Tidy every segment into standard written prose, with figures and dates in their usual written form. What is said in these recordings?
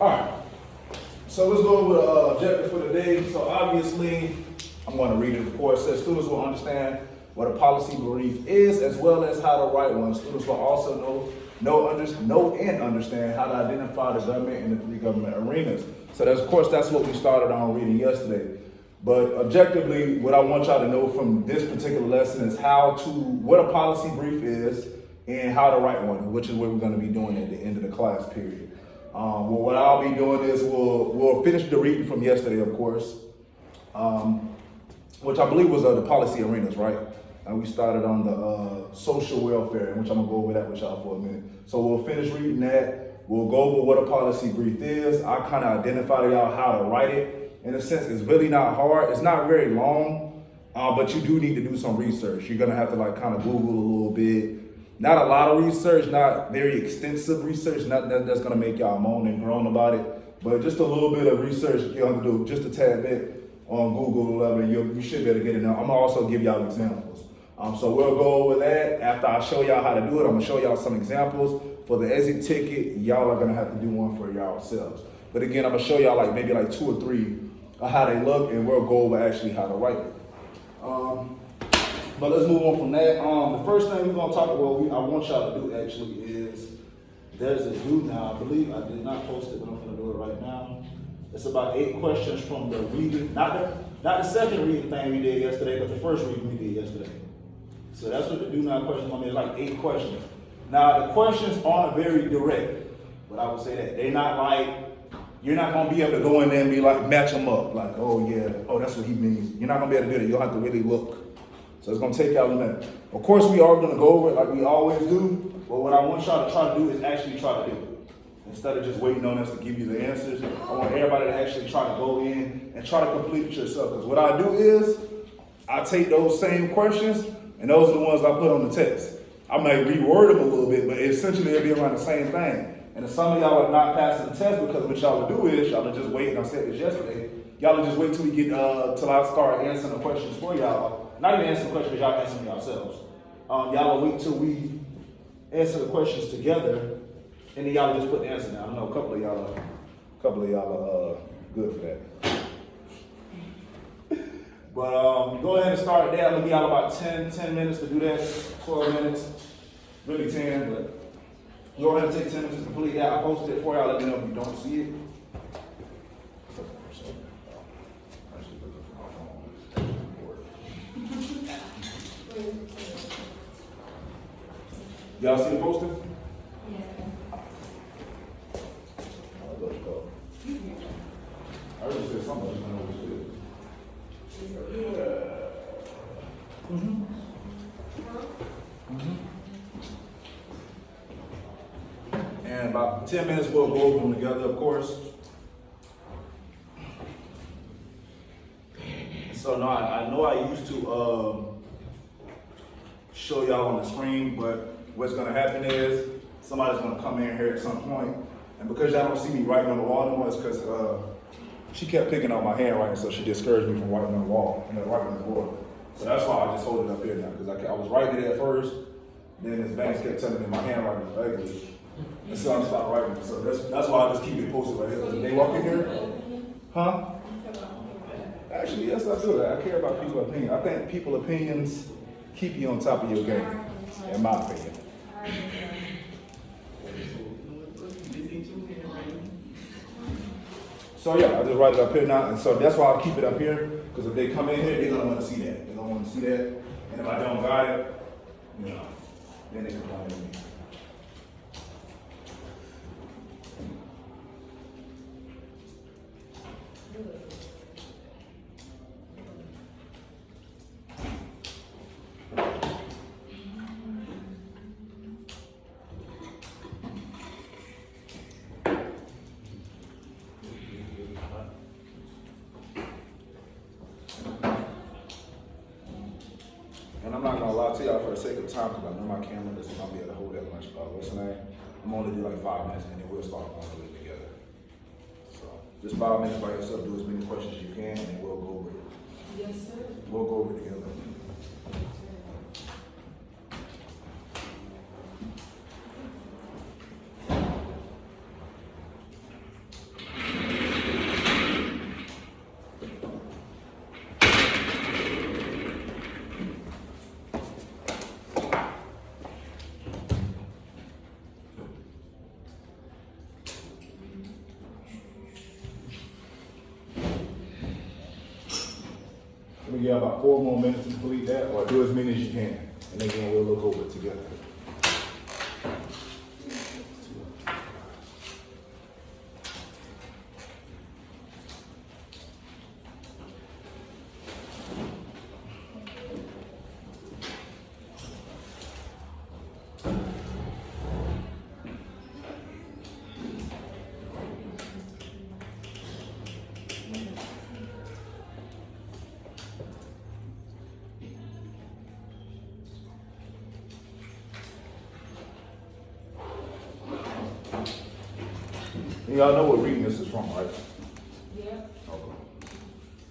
Alright, so let's go over the objective for the day. So obviously, I'm going to read it. Of course, it says students will understand what a policy brief is, as well as how to write one. Students will also know and understand how to identify the government in the three government arenas. So that's, of course, that's what we started on reading yesterday. But objectively, what I want y'all to know from this particular lesson is what a policy brief is and how to write one, which is what we're going to be doing at the end of the class period. Well, what I'll be doing is we'll finish the reading from yesterday, of course, which I believe was the policy arenas, right? And we started on the social welfare, which I'm gonna go over that with y'all for a minute. So we'll finish reading that. We'll go over what a policy brief is. I kind of identify to y'all how to write it. In a sense, it's really not hard. It's not very long, but you do need to do some research. You're gonna have to like kind of Google a little bit. Not a lot of research, not very extensive research, not that's gonna make y'all moan and groan about it, but just a little bit of research you have to do, just a tad bit on Google level, and you should be able to get it now. I'm gonna also give y'all examples. So we'll go over that. After I show y'all how to do it, I'm gonna show y'all some examples. For the exit ticket, y'all are gonna have to do one for yourselves. But again, I'm gonna show y'all maybe 2 or 3 of how they look, and we'll go over actually how to write it. But let's move on from that. The first thing we're gonna talk about, I want y'all to do actually is, there's a do now. I believe I did not post it, but I'm gonna do it right now. It's about 8 questions from the reading, not the second reading thing we did yesterday, but the first reading we did yesterday. So that's what the do now questions are. It's like 8 questions. Now the questions aren't very direct, but I would say that they're not like, you're not gonna be able to go in there and be like, match them up. Like, oh yeah, oh that's what he means. You're not gonna be able to do that. You'll have to really look. So it's gonna take y'all a minute. Of course, we are gonna go over it like we always do, but what I want y'all to try to do is actually try to do it. Instead of just waiting on us to give you the answers, I want everybody to actually try to go in and try to complete it yourself. Because what I do is, I take those same questions, and those are the ones I put on the test. I may reword them a little bit, but essentially it'll be around the same thing. And if some of y'all are not passing the test, because what y'all will do is, y'all will just wait, and I said this yesterday, y'all will just wait till we get, till I start answering the questions for y'all. Not even answering the questions, y'all answer them yourselves. Y'all will wait till we answer the questions together, and then y'all just put the answer down. I know a couple of y'all are good for that. But go ahead and start there. I'm gonna give y'all about 10 minutes to do that, 12 minutes, really 10, but go ahead and take 10 minutes to complete that. I posted it for y'all, let me know if you don't see it. Y'all see the poster? Yeah. I already said something, I just don't know what it is. And about 10 minutes we'll go over them together, of course. So now I know I used to show y'all on the screen, but what's gonna happen is somebody's gonna come in here at some point, and because y'all don't see me writing on the wall anymore, it's because she kept picking out my handwriting, so she discouraged me from writing on the wall and then writing on the board. So that's why I just hold it up here now, because I was writing it at first, then Ms. Banks kept telling me my handwriting was ugly, and so I stopped writing it. So that's why I just keep it posted right here. Because they walk in here, huh? Actually, yes, I do that. I care about people's opinions. I think people's opinions keep you on top of your game, in my opinion. So yeah, I just write it up here now, and so that's why I keep it up here, because if they come in here, they're gonna want to see that. They're gonna want to see that, and if I don't got it, then they can come in me. And I'm not gonna lie to y'all for the sake of time, because I know my camera isn't gonna be able to hold that much. What's the name? I'm only do like 5 minutes, and then we'll start going it together. So just 5 minutes by yourself. Do as many questions as you can, and we'll go over it. Yes, sir. We'll go over it together. give you about 4 more minutes to complete that, or do as many as you can. And again, we'll look over it together. And y'all know what reading this is from, right? Yeah. Okay.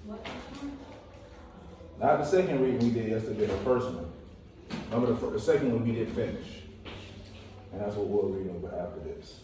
What? Not the second reading we did yesterday, the first one. Remember the second one we didn't finish. And that's what we'll read over after this.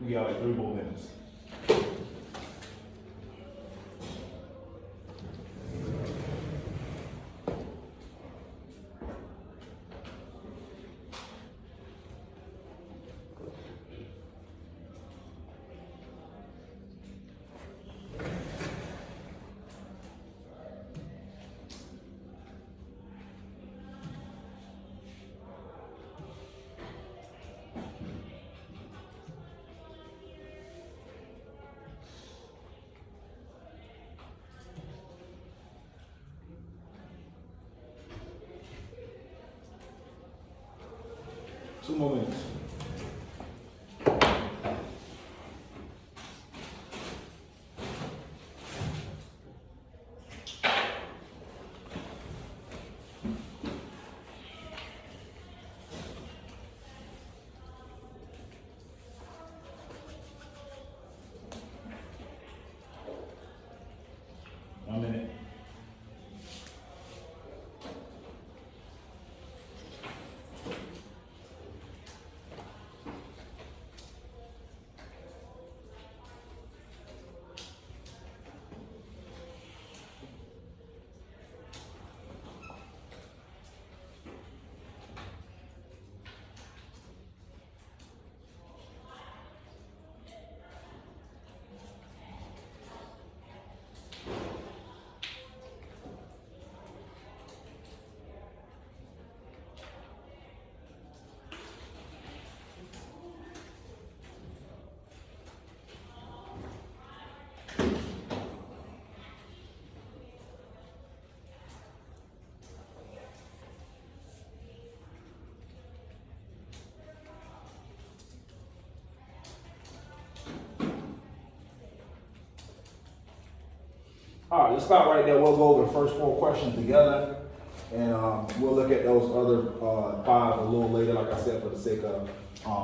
We got like 3 more minutes. Two more minutes. One minute. All right, let's stop right there. We'll go over the first 4 questions together, and we'll look at those other 5 a little later, like I said, for the sake of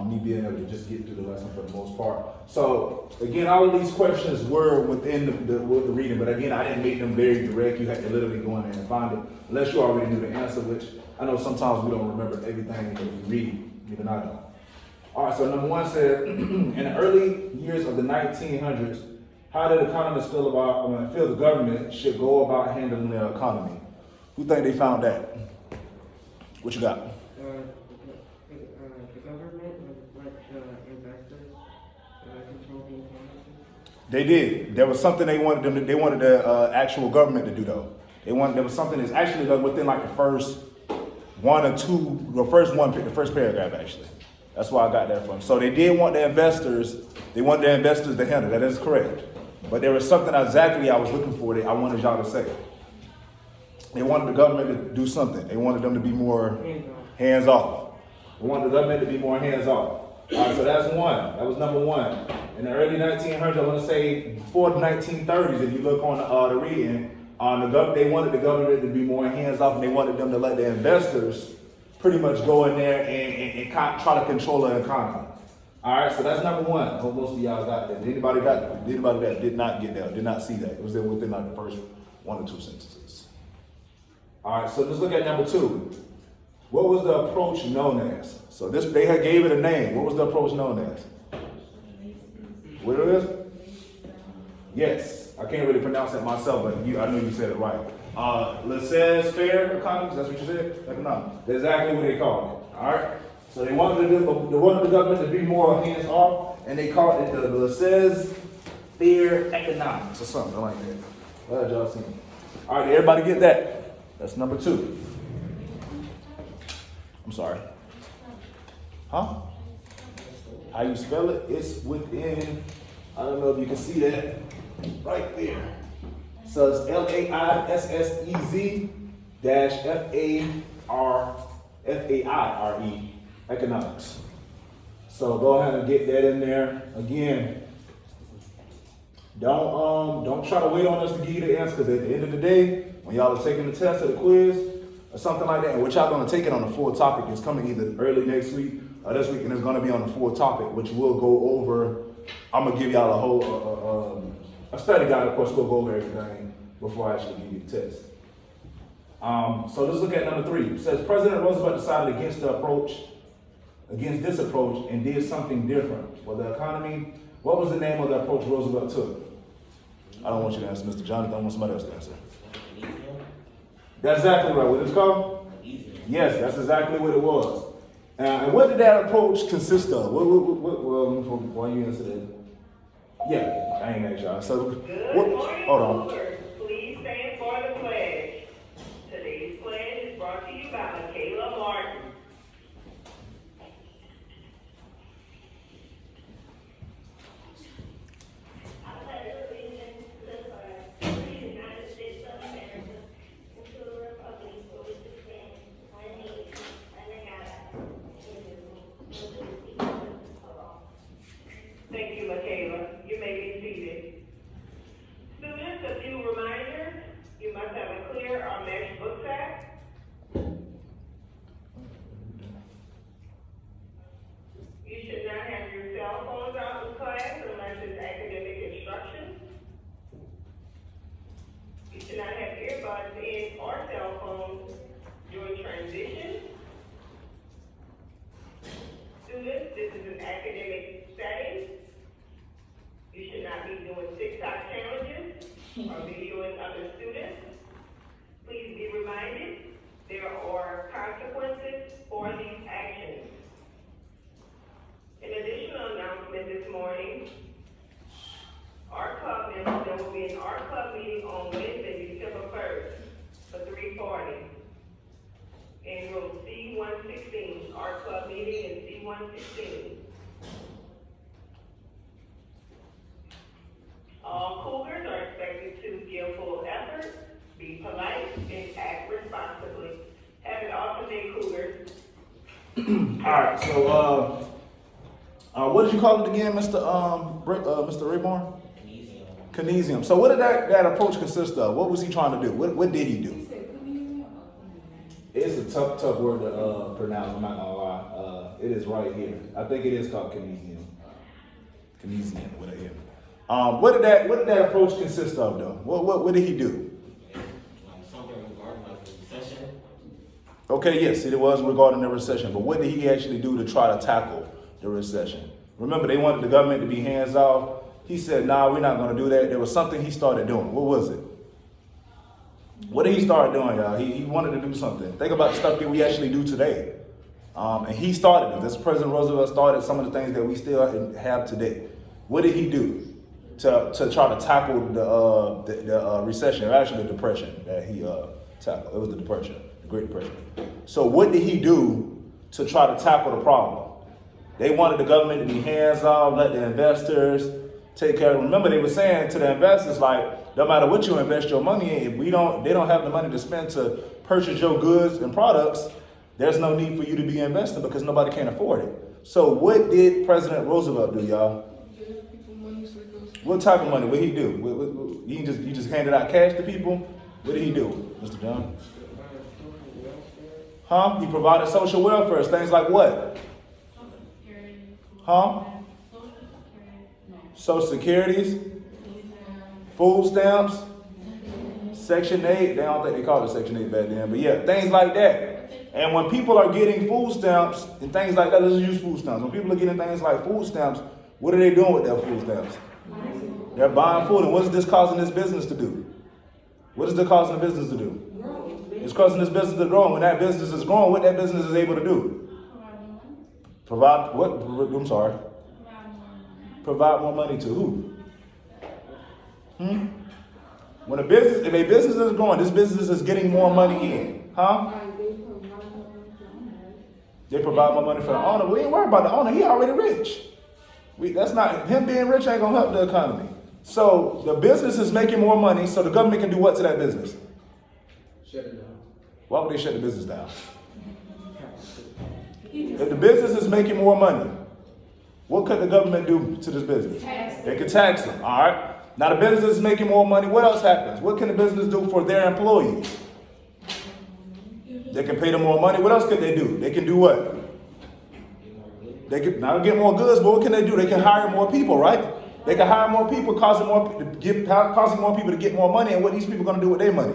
me being able to just get through the lesson for the most part. So, again, all of these questions were within the reading, but again, I didn't make them very direct. You had to literally go in there and find it, unless you already knew the answer, which I know sometimes we don't remember everything that we read, even I don't. All right, so number 1 said, in the early years of the 1900s, how did economists feel the government should go about handling their economy? Who think they found that? What you got? The government would let the investors control the economy. They did. There was something they wanted the actual government to do though. There was something that's actually within like the first 1 or 2, the first paragraph actually. That's where I got that from. So they did want the investors, they want the investors to handle. That is correct. But there was something exactly I was looking for that I wanted y'all to say. They wanted the government to do something. They wanted them to be more hands off. They wanted the government to be more hands off. All right, so that's one. That was number one. In the early 1900s, I want to say before the 1930s, if you look on the reading, they wanted the government to be more hands off, and they wanted them to let the investors pretty much go in there and try to control the economy. All right, so that's number one. Hope most of y'all got that. Anybody that did not get that, did not see that? It was within like the first 1 or 2 sentences. All right, so let's look at number two. What was the approach known as? So they had gave it a name. What was the approach known as? What it is? Yes, I can't really pronounce it myself, but I knew you said it right. Laissez-faire economics, that's what you said? Economics. That's exactly what they called it. All right? So they wanted the government to be more hands off, and they called it the laissez-faire economics or something like that. Glad y'all seen it. All right, everybody get that? That's number two. I'm sorry. Huh? How you spell it? It's within, I don't know if you can see that, right there. So it's LAISSEZ-FAIRE, economics. So go ahead and get that in there. Again, don't try to wait on us to give you the answer, because at the end of the day, when y'all are taking the test or the quiz or something like that, and which y'all gonna take it on the full topic, it's coming either early next week or this week, and it's gonna be on the full topic, which we'll go over. I'm gonna give y'all a whole a study guide. Of course, we'll go over everything before I actually give you the test. So let's look at number three. It says President Roosevelt decided against this approach and did something different for the economy. What was the name of the approach Roosevelt took? I don't want you to answer, Mr. Jonathan. I want somebody else to answer. That's exactly right. What it's called? Yes, that's exactly what it was. And what did that approach consist of? Why you answer that? Yeah, I ain't asked y'all. So, Good morning, hold on. Cougars. Please stand for the pledge. Today's pledge is brought to you by Michaela Martin. I pledge allegiance to the flag of the United States of America and to the republic for which it stands, one nation, under God, indivisible, with liberty and justice for all. Thank you, Michaela. You may be seated. Students, a few reminders. You must have a clear or mesh book sack. You should not have your cell phones out in class unless it's academic instruction. You should not have earbuds in or cell phones during transition. Students, this is an academic setting. You should not be doing TikTok challenges or videoing other students. Please be reminded there are consequences for these actions. An additional announcement this morning, there will be an art club meeting on Wednesday, December 1st for 3:40 in room C116, art club meeting in C116. All Cougars are expected to give full effort, be polite, and act responsibly. Have an awesome day, Cougars. All right, so what did you call it again, Mr. Rayborn? Kinesium. So what did that approach consist of? What was he trying to do? What did he do? It's a tough word to pronounce. I'm not gonna lie. It is right here. I think it is called kinesium. Kinesium. What did that approach consist of, though? What did he do? Something regarding like the recession. Okay, yes, it was regarding the recession, but what did he actually do to try to tackle the recession? Remember, they wanted the government to be hands off. He said, nah, we're not going to do that. There was something he started doing. What was it? What did he start doing, y'all? He wanted to do something. Think about the stuff that we actually do today. And he started it. This President Roosevelt started some of the things that we still have today. What did he do to try to tackle the recession, or actually the depression that he tackled? It was the depression, the Great Depression. So what did he do to try to tackle the problem? They wanted the government to be hands-off, let the investors take care of it. Remember, they were saying to the investors, like, no matter what you invest your money in, if they don't have the money to spend to purchase your goods and products, there's no need for you to be investing because nobody can afford it. So what did President Roosevelt do, y'all? What type of money? What did he do? He just handed out cash to people? What did he do, Mr. John? Huh? He provided social welfare. Things like what? Huh? Social Securities? Food stamps? Section 8? They don't think they called it Section 8 back then, but yeah, things like that. And when people are getting food stamps and things like that, let's use food stamps. When people are getting things like food stamps, what are they doing with their food stamps? They're buying food. And what is this causing this business to do? What is it causing the business to do? It's causing this business to grow. And when that business is growing, what that business is able to do? Provide what? I'm sorry. Provide more money to who? When if a business is growing, this business is getting more money in. Huh? They provide more money for the owner. We ain't worried about the owner. He already rich. That's not, him being rich ain't gonna help the economy. So the business is making more money, so the government can do what to that business? Shut it down. Why would they shut the business down? If the business is making more money, what could the government do to this business? They could tax them, all right? Now the business is making more money, what else happens? What can the business do for their employees? They can pay them more money. What else could they do? They can do what? They can not get more goods, but what can they do? They can hire more people, right? They can hire more people, causing more people to get more money. And what these people gonna do with their money?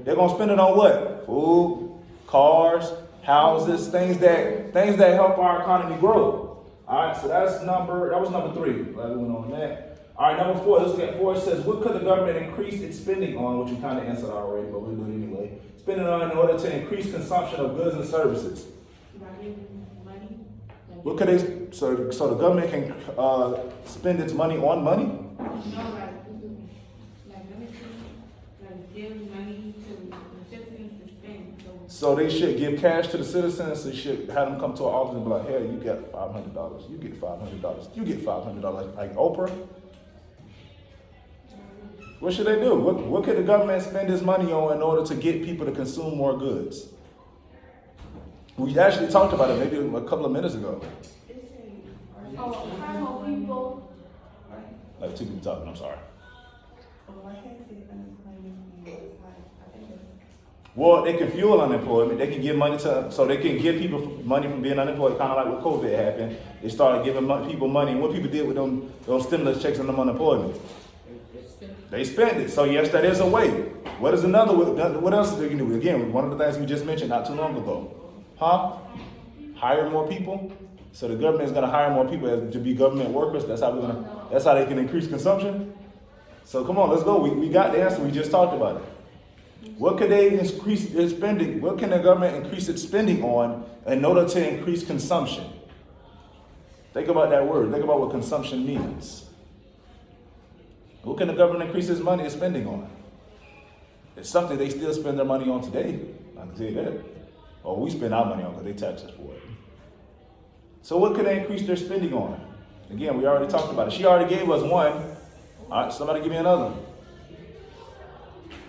They're gonna spend it on what? Food, cars, houses, things that help our economy grow. All right, so that was number 3. Glad we went on that. All right, number 4. Let's get 4. It says, what could the government increase its spending on? Which you kind of answered already, but we'll do it anyway. Spending on in order to increase consumption of goods and services. What could they? So the government can spend its money on money. So they should give cash to the citizens. They should have them come to an office and be like, "Hey, you get $500. You get $500. You get $500." Like Oprah. What should they do? What could the government spend this money on in order to get people to consume more goods? We actually talked about it maybe a couple of minutes ago. Like 2 people talking, I'm sorry. Well, they can fuel unemployment. They can give money so they can give people money from being unemployed, kind of like when COVID happened. They started giving people money. And what people did with those stimulus checks and them unemployment? They spent it. So yes, that is a way. What is another way? What else they can do? Again, one of the things we just mentioned not too long ago. Huh? Hire more people. So the government is going to hire more people to be government workers. That's how they can increase consumption. So come on, let's go. We got the answer. We just talked about it. What could they increase their spending? What can the government increase its spending on in order to increase consumption? Think about that word. Think about what consumption means. What can the government increase its money and spending on? It's something they still spend their money on today. I can tell you that. Or we spend our money on because they tax us for it. So what can they increase their spending on? Again, we already talked about it. She already gave us one. All right, somebody give me another one.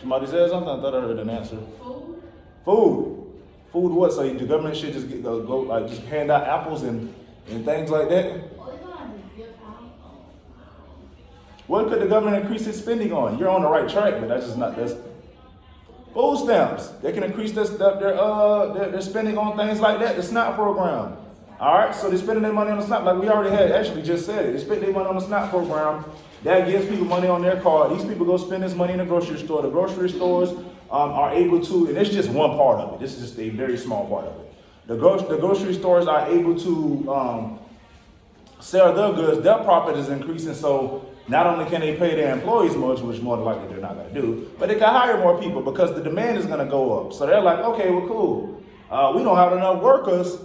Somebody said something? I thought I heard an answer. Food. Food what? So the government should just just hand out apples and things like that? What could the government increase its spending on? You're on the right track, but that's food stamps. They can increase their spending on things like that. The SNAP program. All right, so they're spending their money on the SNAP, like we already had actually just said it. They spend their money on the SNAP program. That gives people money on their card. These people go spend this money in the grocery store. The grocery stores are able to, and it's just one part of it. This is just a very small part of it. The grocery stores are able to sell their goods. Their profit is increasing, so not only can they pay their employees much, which more than likely they're not going to do, but they can hire more people because the demand is going to go up. So they're like, okay, well, cool. We don't have enough workers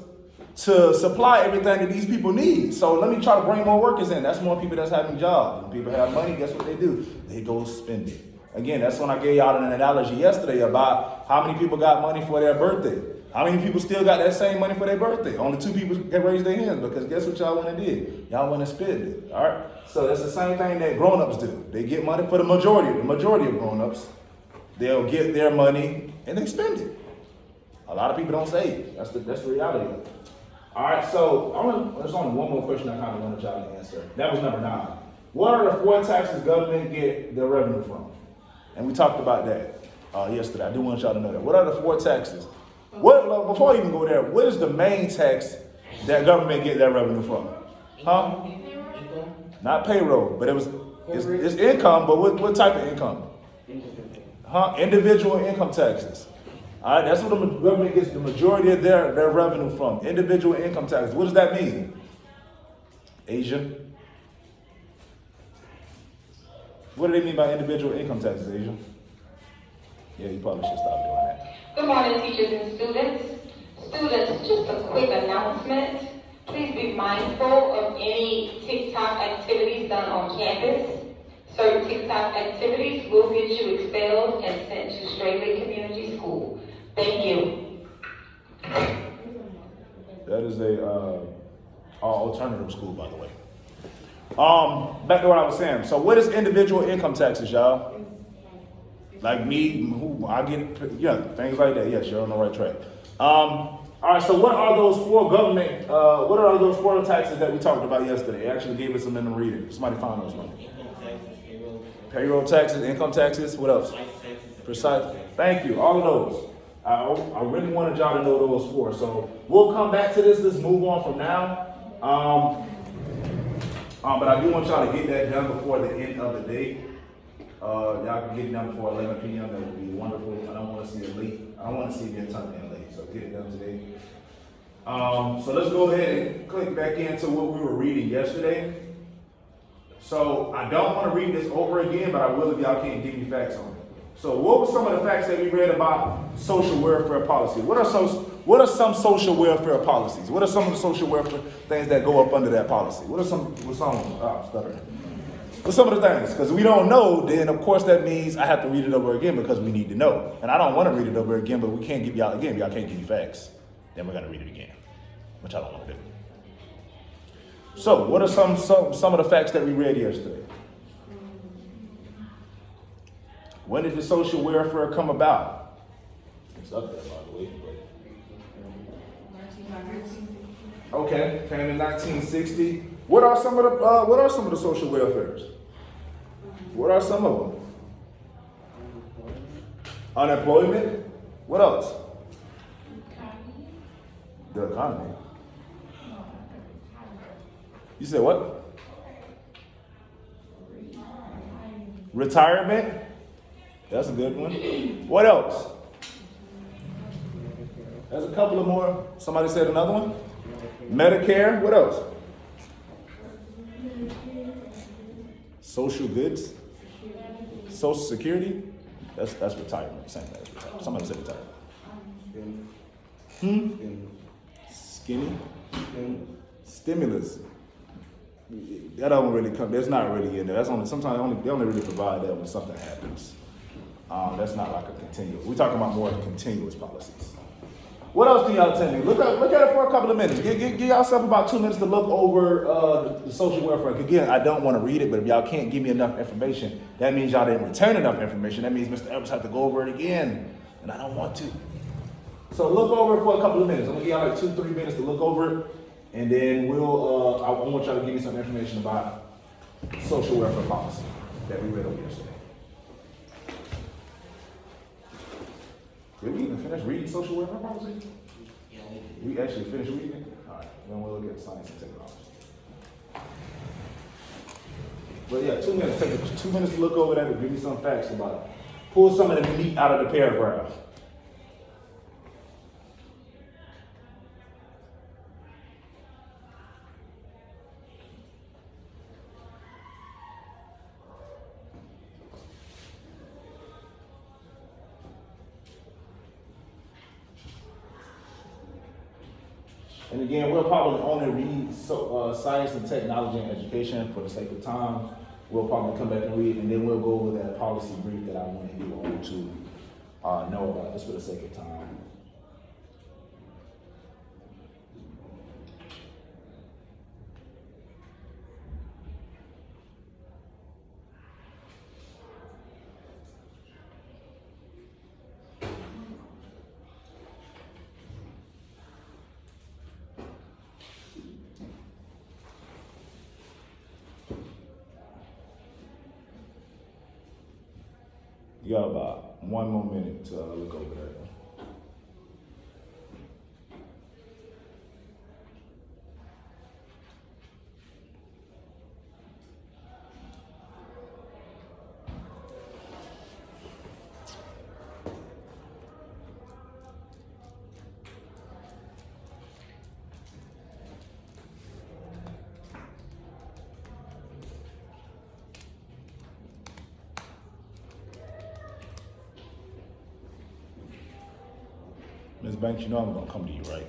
to supply everything that these people need. So let me try to bring more workers in. That's more people that's having jobs. When people have money, guess what they do? They go spend it. Again, that's when I gave y'all an analogy yesterday about how many people got money for their birthday. How many people still got that same money for their birthday? Only 2 people can raise their hands because guess what y'all went and did? Y'all went and spent it, all right? So that's the same thing that grown-ups do. They get money for the majority of grown-ups. They'll get their money and they spend it. A lot of people don't save. That's the reality of it. All right, so there's only one more question I kind of wanted y'all to answer. That was number 9. What are the 4 taxes government get their revenue from? And we talked about that yesterday. I do want y'all to know that. What are the 4 taxes? Before I even go there, what is the main tax that government get their revenue from? Huh? Income? Not payroll, but it's income, but what type of income? Huh? Individual income taxes. All right, that's what the government gets the majority of their revenue from. Individual income taxes. What does that mean? Asia? What do they mean by individual income taxes, Asia? Yeah, you probably should stop doing that. Good morning, teachers and students. Students, just a quick announcement. Please be mindful of any TikTok activities done on campus. Certain TikTok activities will get you expelled and sent to Straley Community School. Thank you. That is a alternative school, by the way. Back to what I was saying. So what is individual income taxes, y'all? Like me, who I get, things like that. Yes, you're on the right track. All right, so what are those 4 government, what are those 4 taxes that we talked about yesterday? They actually gave us them in the reading. Somebody found those ones. Income taxes, Payroll taxes, income taxes, what else? Precise. Thank you, all of those. I really wanted y'all to know those 4. So we'll come back to this. Let's move on from now. But I do want y'all to get that done before the end of the day. Y'all can get it done before 11 p.m. That would be wonderful. I don't want to see it late. I don't want to see it get turned in late. So get it done today. So let's go ahead and click back into what we were reading yesterday. So I don't want to read this over again, but I will if y'all can't give me facts on it. So what were some of the facts that we read about social welfare policy? What are some social welfare policies? What are some of the social welfare things that go up under that policy? What are some of the things? Because we don't know, then of course that means I have to read it over again because we need to know. And I don't want to read it over again, but we can't give y'all again. Y'all can't give me facts. Then we're going to read it again, which I don't want to do. So what are some of the facts that we read yesterday? When did the social welfare come about? It's up there, by the way. Okay, came in 1960. What are some of the social welfares? What are some of them? Unemployment. What else? The economy. You said what? Retirement. That's a good one. What else? There's a couple of more. Somebody said another one. Medicare. What else? Social goods. Social security. That's retirement. Same as retirement. Somebody said retirement. Skinny. Stimulus. That don't really come. That's not really in there. That's only sometimes they only really provide that when something happens. That's not like a continuous. We're talking about more continuous policies. What else do y'all tell me? Look at it for a couple of minutes. Give yourself about 2 minutes to look over the social welfare. Again, I don't want to read it, but if y'all can't give me enough information, that means y'all didn't return enough information. That means Mr. Evers have to go over it again, and I don't want to. So look over it for a couple of minutes. I'm gonna give y'all like 2-3 minutes to look over it, and then I want y'all to give me some information about social welfare policy that we read over yesterday. Did we even finish reading social welfare policy? Yeah, we did. We actually finished reading it? All right, then we'll look at science and technology. But yeah, 2 minutes. Take 2 minutes to look over that and give me some facts about it. Pull some of the meat out of the paragraph. And again, we'll probably only read science and technology and education for the sake of time. we'll probably come back and read, and then we'll go over that policy brief that I wanted you all to know about, just for the sake of time. You got about 1 more minute to look over that. Ms. Banks, you know I'm gonna come to you, right?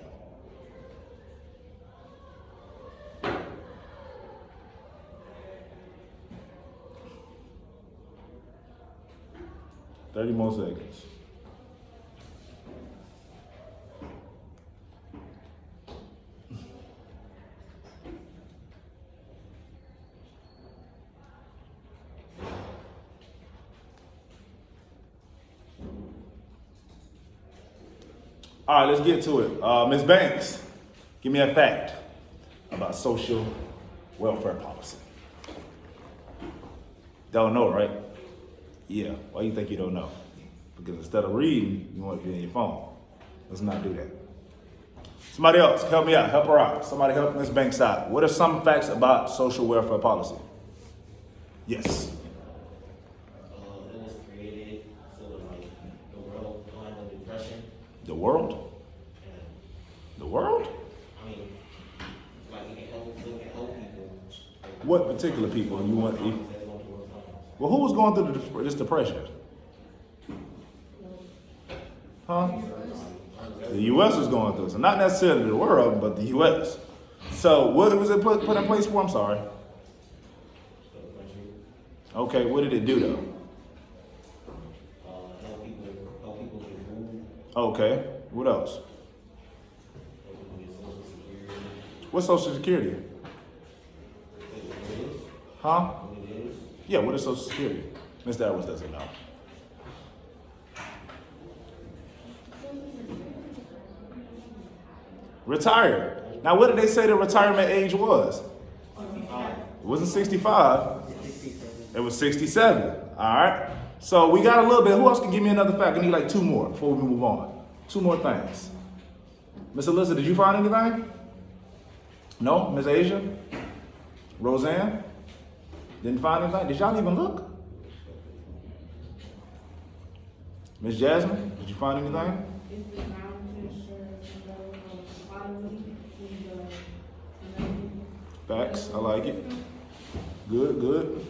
Thirty more seconds. All right, let's get to it. Ms. Banks, give me a fact about social welfare policy. Don't know, right? Yeah, why you think you don't know? Because instead of reading, you want to be on your phone. Let's not do that. Somebody else, help me out, help her out. Somebody help Ms. Banks out. What are some facts about social welfare policy? Yes. It was created so that like the world don't have no depression. The world? And The world? I mean, like it can help people. What particular people you want? That's going through rough times. Well, who was going through this depression? Huh? The U.S. was going through it. So not necessarily the world, but the U.S. So what was it put in place for? I'm sorry. For the country, Okay, what did it do though? help people get food, Okay, what else? help people get social security. What's Social Security? What it is, Huh? what it is. Yeah, what is Social Security? Mr. Edwards doesn't know. Retired. Now, what did they say the retirement age was? It wasn't 65. 67. It was 67. All right. So we got a little bit. Who else can give me another fact? I need like 2 more before we move on. 2 more things. Miss Alyssa, did you find anything? No? Miss Asia? Roseanne? Didn't find anything? Did y'all even look? Miss Jasmine, did you find anything? It's the mountain insurance, Facts. I like it. Good, good.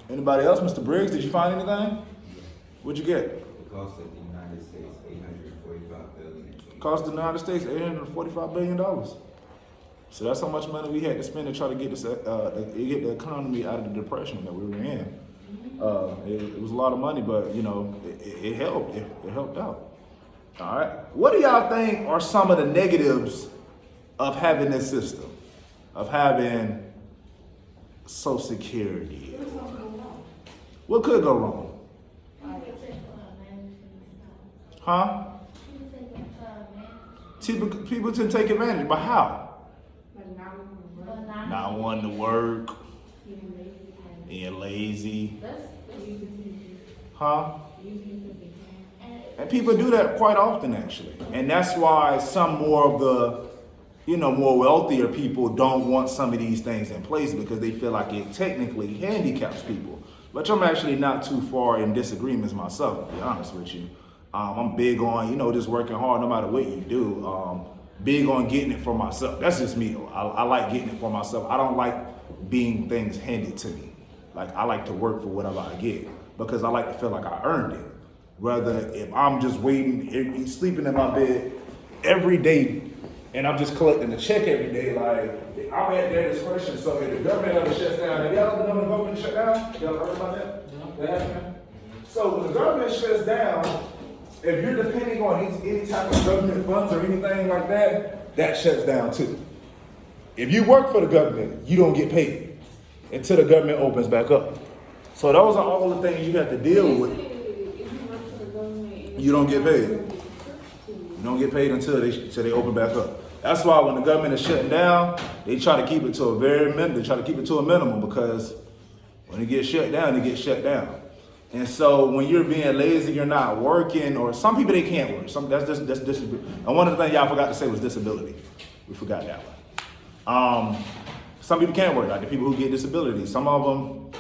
Anybody else? Mr. Briggs, did you find anything? What'd you get? The cost of the United States, $845 billion. Cost the United States $845 billion. So that's how much money we had to spend to try to get this, get the economy out of the depression that we were in. It was a lot of money, but you know, it helped. It helped out. All right. What do y'all think are some of the negatives of having this system, of having Social Security? What could go wrong? Huh? People tend to take advantage, but how? Not wanting to work, being lazy. Huh? And people do that quite often, actually. And that's why some more of the, more wealthier people don't want some of these things in place because they feel like it technically handicaps people. But I'm actually not too far in disagreements myself, to be honest with you. I'm big on, just working hard no matter what you do. Big on getting it for myself. That's just me, though. I like getting it for myself. I don't like being things handed to me. Like, I like to work for whatever I get because I like to feel like I earned it. Rather, if I'm just waiting, sleeping in my bed every day and I'm just collecting the check every day, like, I'm at their discretion, so if the government ever shuts down, have y'all ever known the government shut down? Y'all heard about that? That happened? So when the government shuts down, if you're depending on any type of government funds or anything like that, that shuts down too. If you work for the government, you don't get paid until the government opens back up. So those are all the things you have to deal with. You don't get paid. You don't get paid until they open back up. That's why when the government is shutting down, they try to keep it to a minimum, because when it gets shut down, it gets shut down. And so when you're being lazy, you're not working, or some people, they can't work. That's disability. And one of the things y'all forgot to say was disability. We forgot that one. Some people can't work, like the people who get disabilities. Some of them,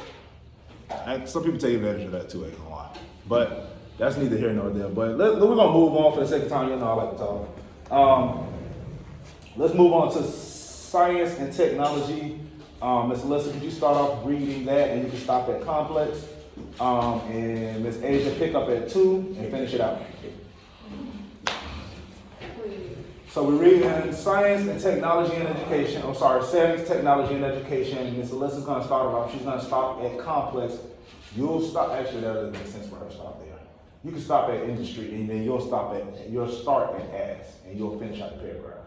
some people take advantage of that too, ain't gonna lie. But that's neither here nor there. But we're gonna move on for the sake of time. You know I like to talk. Let's move on to science and technology. Ms. Alyssa, could you start off reading that, and you can stop at complex. And Ms. Asia, pick up at 2 and finish it out. So we're reading science and technology and education. I'm sorry, science, technology, and education. Ms. Alyssa's gonna start off. She's gonna stop at complex. You'll stop. Actually, that doesn't make sense for her to stop there. You can stop at industry, and then you'll start at as, and you'll finish out the paragraph.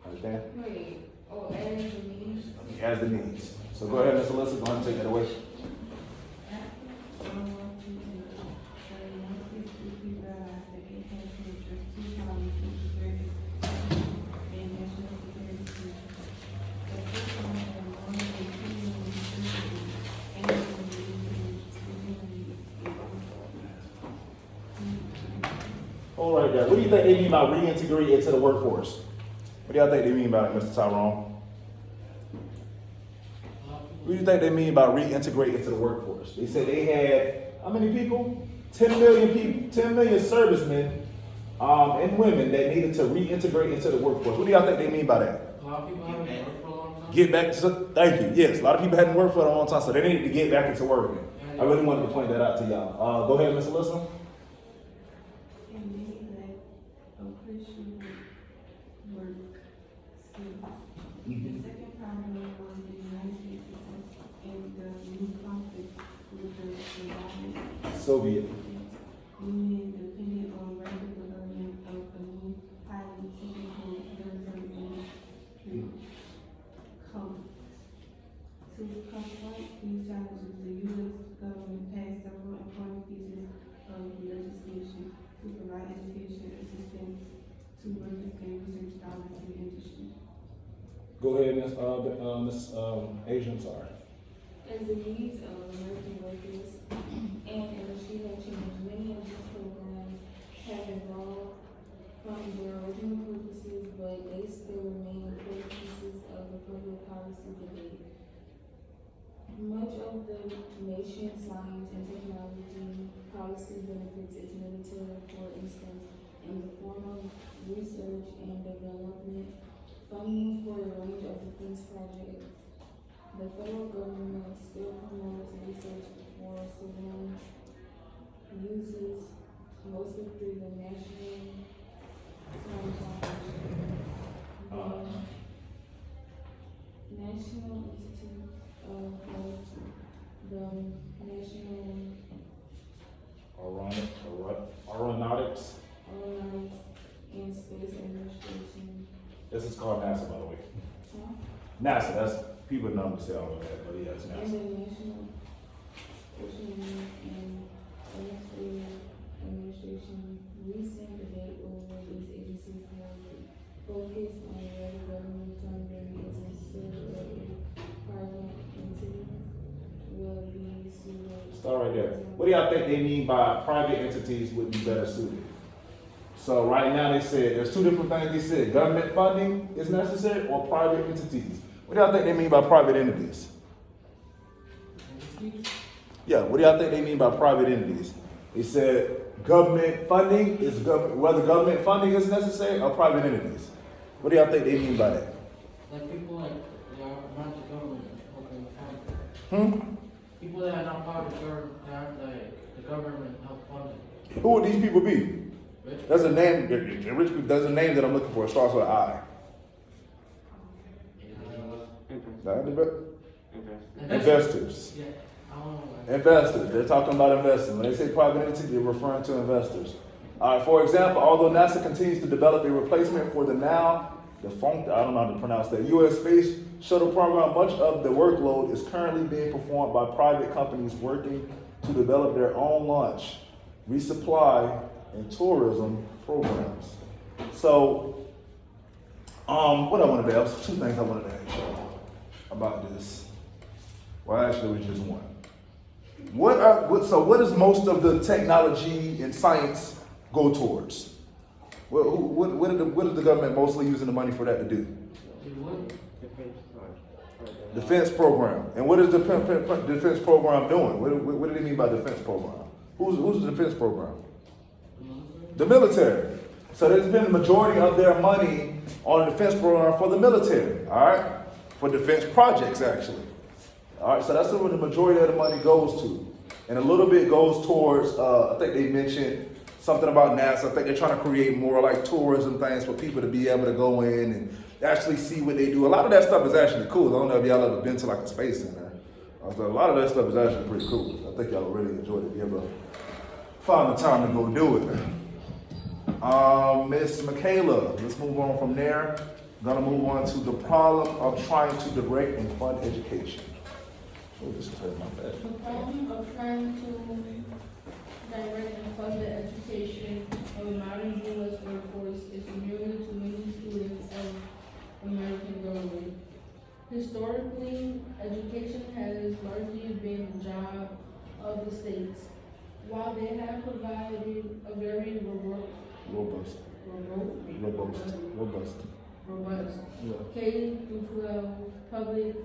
Understand? Wait, oh, as the needs? As the needs. So go ahead, Ms. Alyssa. Go ahead and take that away. All right, there. What do you think they mean by reintegrate into the workforce? What do y'all think they mean by it, Mr. Tyrone? What do you think they mean by reintegrate into the workforce? They said they had, how many people? 10 million people, 10 million servicemen and women that needed to reintegrate into the workforce. What do y'all think they mean by that? A lot of people haven't worked for a long time. Get back to, thank you. Yes, a lot of people hadn't worked for a long time, so they needed to get back into working. I really wanted to point that out to y'all. Go ahead, Ms. Alyssa. The second problem was the United States and the new conflict with the Soviet. Union depended on rapid development of a new highly technical military industry. To confront these challenges, the U.S. government passed several important pieces of legislation to provide education assistance to workers and research scholars in the industry. Go ahead, Ms. Asia, I'm sorry. As the needs of American workers and industry have changed, many of these programs have evolved from their original purposes, but they still remain important pieces of the public policy debate. Much of the nation's science and technology policy benefits is limited, for instance, in the form of research and development, funding for a range of defense projects. The federal government still promotes research for civilian uses, mostly through the National Science Foundation. The National Institute of Health, the National Aeronautics. and Space Administration. This is called NASA, by the way. Huh? NASA, that's, people normally say all of that, but yeah, it's And NASA. the National Ocean and Atmospheric Administration. Recent debate over these agencies have focused on whether government funding is necessary or if private entities will be suited. Start right there. What do y'all think they mean by private entities would be better suited? So right now they said, there's two different things they said. Government funding is necessary or private entities. What do y'all think they mean by private entities? Yeah, what do y'all think they mean by private entities? They said government funding is whether government funding is necessary or private entities. What do y'all think they mean by that? Like people like that are not the government, okay, people that are not part of the government, that like the government help fund it. Who would these people be? There's a name, there's a name that I'm looking for, it starts with an I. Investors. Yeah, I don't know. Investors, they're talking about investing. When they say private entity, they're referring to investors. For example, although NASA continues to develop a replacement for the now defunct, I don't know how to pronounce that, U.S. Space Shuttle program, much of the workload is currently being performed by private companies working to develop their own launch, resupply, and tourism programs. So, what I wanted to ask, two things I wanted to ask y'all about this. Well, actually, it was just one. What does most of the technology and science go towards? What is the government mostly using the money for that to do? Defense program. And what is the defense program doing? What do they mean by defense program? Who's the defense program? The military. So there's been the majority of their money on the defense program for the military, all right? For defense projects, actually. All right, so that's where the majority of the money goes to. And a little bit goes towards, I think they mentioned something about NASA. I think they're trying to create more like tourism things for people to be able to go in and actually see what they do. A lot of that stuff is actually cool. I don't know if y'all ever been to like a space center. A lot of that stuff is actually pretty cool. I think y'all really enjoyed it. Be able to find the time to go do it. Miss Michaela, let's move on from there. Gonna move on to the problem of trying to direct and fund education. Oh, this is hurting my back. The problem of trying to direct and fund the education of a modern U.S. workforce is familiar to many students of American government. Historically, education has largely been the job of the states. While they have provided a very robust Yeah. K through 12 public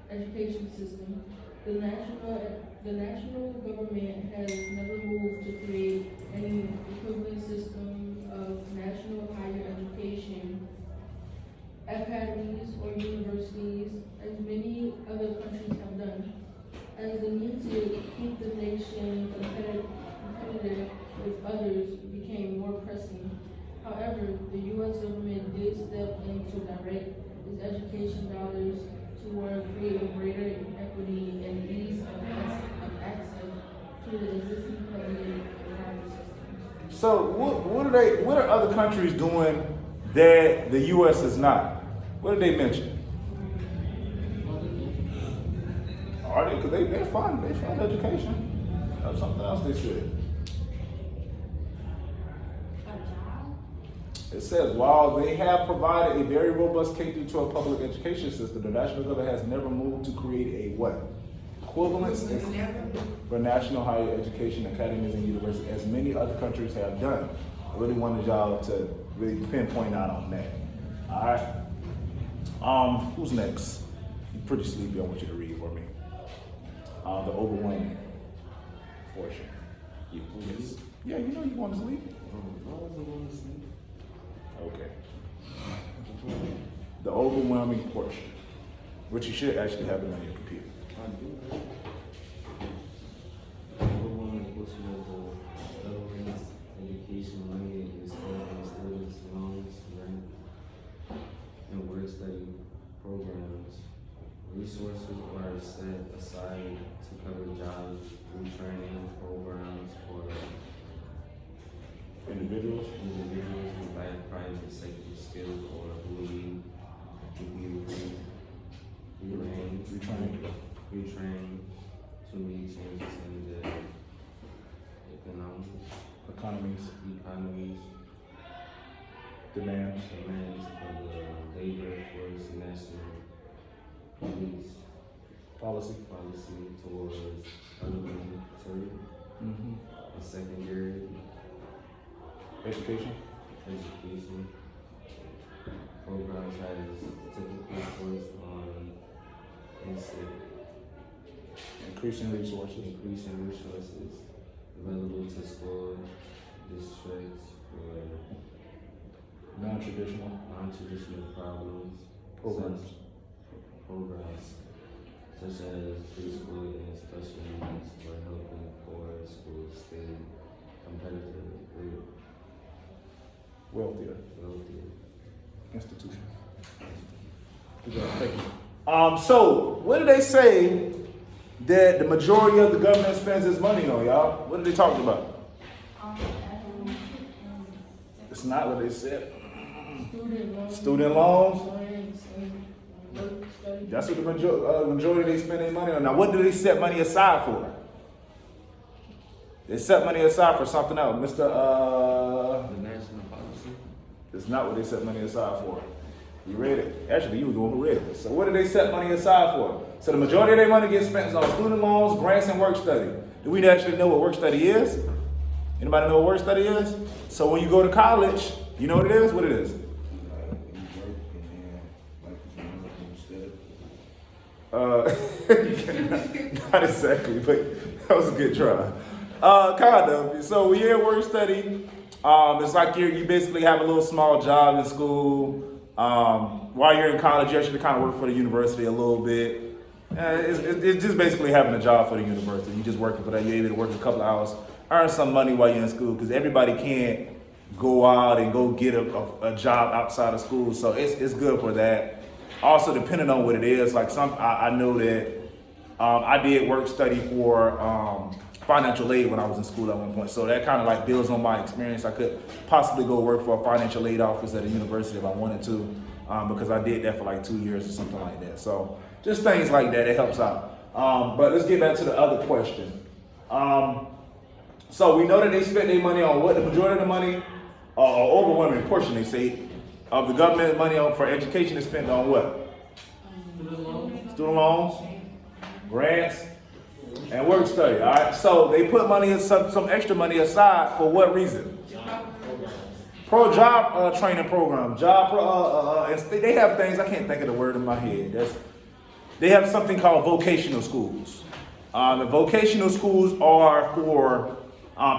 education system, the national government has never moved to create an equivalent system of national higher education academies or universities, as many other countries have done, as the need to keep the nation competitive with others became more pressing. However, the U.S. government did step in to direct its education dollars toward creating greater equity and ease of access to the existing public and private systems. So what are other countries doing that the U.S. is not? What did they mention? Are they? Because they fund education. That's something else they said. It says, while they have provided a very robust K-12 public education system, the national government has never moved to create a what? Equivalence for national higher education academies and universities, as many other countries have done. I really wanted y'all to really pinpoint out on that. All right. Who's next? You're pretty sleepy. I want you to read for me. The overwhelming portion. Yeah, you know you want to sleep. Okay. The overwhelming portion, which you should actually have it on your computer. Overwhelming portion of the government's education money is spent on students' loans, rent, and work study programs. Resources are set aside to cover jobs, retraining programs for Individuals. who lack private sector skills or who need to be retrained to meet changes in the economies, demands of the labor force, national police Policy. towards elementary and secondary Education. programs has typically focused on Increasing resources. available to school districts for Non-traditional non-traditional programs. programs such as preschool and special needs for helping poor schools stay competitive wealthier wealthier. institution. Good job, thank you. So what do they say that the majority of the government spends its money on, y'all? What are they talking about? It's not what they said. Student loans. That's what the majority they spend their money on. Now, what do they set money aside for? They set money aside for something else, Mr. The national policy. It's not what they set money aside for. You read it. Actually, you were the one who read it. So what do they set money aside for? So the majority of their money gets spent on student loans, grants, and work study. Do we actually know what work study is? Anybody know what work study is? So when you go to college, you know what it is? What it is? Not exactly, but that was a good try. Kind of. So when you're in work study, it's like you basically have a little small job in school. While you're in college, you actually kind of work for the university a little bit. It's just basically having a job for the university. You're just working for that. You're able to work a couple of hours, earn some money while you're in school, because everybody can't go out and go get a job outside of school. So it's good for that. Also, depending on what it is, like I know that I did work study for financial aid when I was in school at one point. So that kind of like builds on my experience. I could possibly go work for a financial aid office at a university if I wanted to, because I did that for like 2 years or something like that. So just things like that, it helps out. But let's get back to the other question. So we know that they spend their money on what? The majority of the money, or overwhelming portion, they say, of the government money for education is spent on what? Student loans, grants, and work study. All right. So they put money, some extra money aside for what reason? Pro job training program. They have things, I can't think of the word in my head. They have something called vocational schools. The vocational schools are for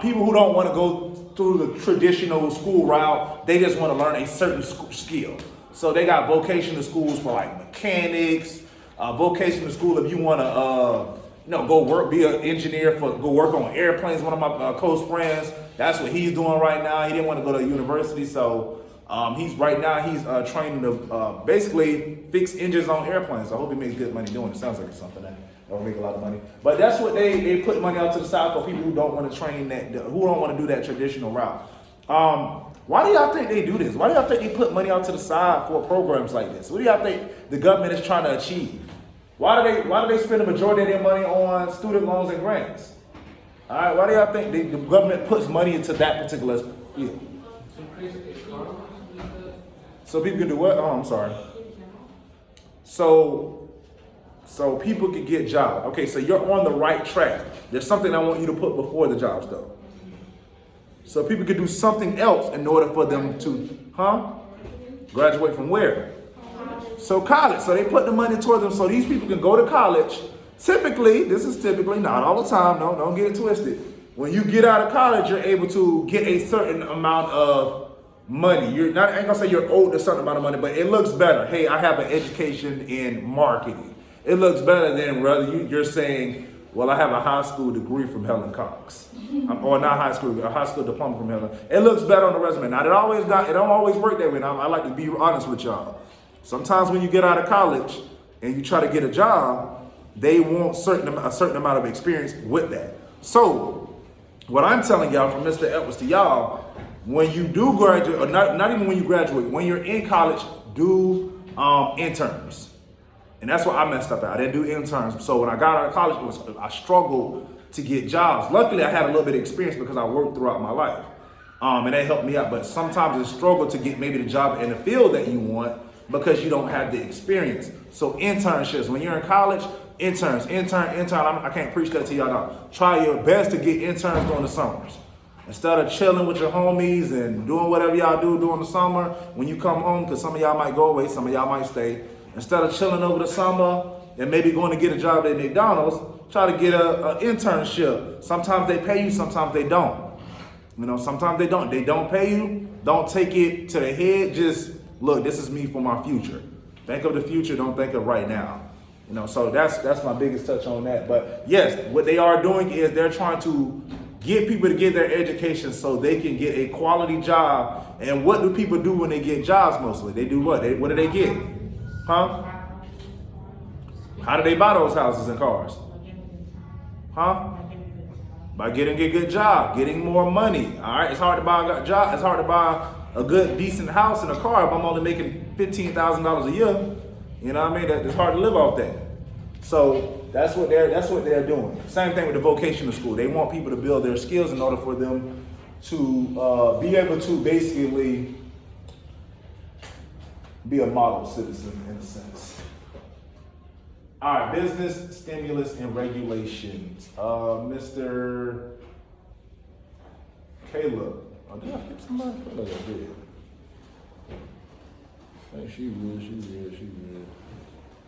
people who don't want to go through the traditional school route. They just want to learn a certain skill. So they got vocational schools for like mechanics, vocational school if you want to go work, be an engineer, go work on airplanes. One of my close friends, that's what he's doing right now. He didn't want to go to university, so he's training to basically fix engines on airplanes. I hope he makes good money doing it. Sounds like it's something that don't make a lot of money. But that's what they put money out to the side for people who don't want to train who don't want to do that traditional route. Why do y'all think they do this? Why do y'all think they put money out to the side for programs like this? What do y'all think the government is trying to achieve? Why do they spend the majority of their money on student loans and grants? All right, why do y'all think the government puts money into that particular field? So people can do what? Oh, I'm sorry. So people can get jobs. Okay, so you're on the right track. There's something I want you to put before the jobs, though. So people can do something else in order for them to, graduate from where? So college. So they put the money toward them so these people can go to college. Typically, not all the time, don't get it twisted. When you get out of college, you're able to get a certain amount of money. I ain't gonna say you're owed a certain amount of money, but it looks better. Hey, I have an education in marketing. It looks better than rather you're saying, well, I have a high school degree from Helen Cox. Or not high school, a high school diploma from Helen. It looks better on the resume. Now, it don't always work that way. Now, I like to be honest with y'all. Sometimes when you get out of college and you try to get a job, they want a certain amount of experience with that. So, what I'm telling y'all from Mr. Edwards to y'all, when you do graduate, or not even when you graduate, when you're in college, do interns. And that's what I messed up at. I didn't do interns. So when I got out of college, I struggled to get jobs. Luckily, I had a little bit of experience because I worked throughout my life. And that helped me out. But sometimes it's a struggle to get maybe the job in the field that you want because you don't have the experience. So internships, when you're in college, intern. I can't preach that to y'all now. Try your best to get interns during the summers. Instead of chilling with your homies and doing whatever y'all do during the summer, when you come home, because some of y'all might go away, some of y'all might stay. Instead of chilling over the summer and maybe going to get a job at McDonald's, try to get an internship. Sometimes they pay you, sometimes they don't. Sometimes they don't. They don't pay you. Don't take it to the head. Just look, this is me for my future. Think of the future. Don't think of right now. So that's my biggest touch on that. But yes, what they are doing is they're trying to get people to get their education so they can get a quality job. And what do people do when they get jobs mostly? They do what? What do they get? Huh? How do they buy those houses and cars? Huh? By getting a good job, getting more money. All right, it's hard to buy a job. It's hard to buy a good, decent house and a car if I'm only making $15,000 a year. You know what I mean? It's hard to live off that. So that's what they're doing. Same thing with the vocational school. They want people to build their skills in order for them to be able to basically be a model citizen in a sense. All right, business stimulus and regulations. Mr. Caleb. Oh, did I hit somebody? I feel like I did. Hey, she read.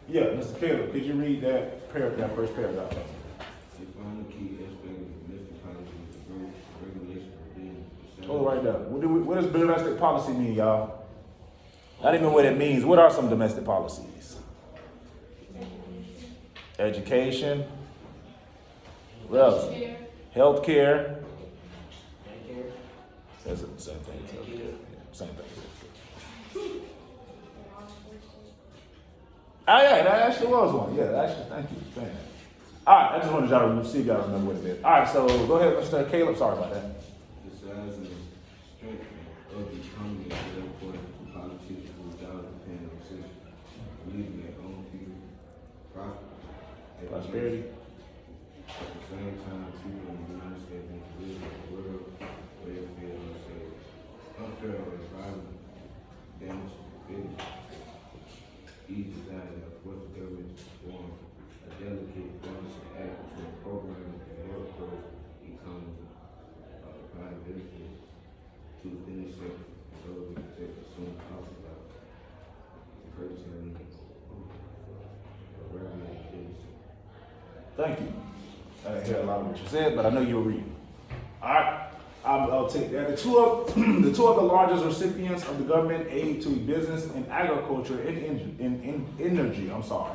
Yeah, Mr. Caleb, could you read that first paragraph? Define the key aspect of domestic policy with the group, regulation, provision. Oh, right there. What does domestic policy mean, y'all? I don't even know what it means. What are some domestic policies? Education. What else? Healthcare. That's the same thing as healthcare. Yeah, same thing. Oh yeah, that actually was one. Yeah, actually, thank you for saying that. All right, I just wanted y'all to see if y'all remember what it is. All right, so go ahead, Mr. Caleb. Sorry about that. The size and strength of the economy is very important to politicians who without depend on recession, believing their own future Prosperity. At the same time, people in the United States need to live in a world where they feel unsafe, unfair or environment, damage to business. Each desire to force the government to form a delicate balance and act to a program that can help grow the economy, provide benefits to the business sector, so we can take as soon as possible out purchasing regulated business. Thank you. I didn't hear a lot of what you said, but I know you were reading. All right, I'll take that. The two of the largest recipients of the government aid to business and agriculture and energy. I'm sorry.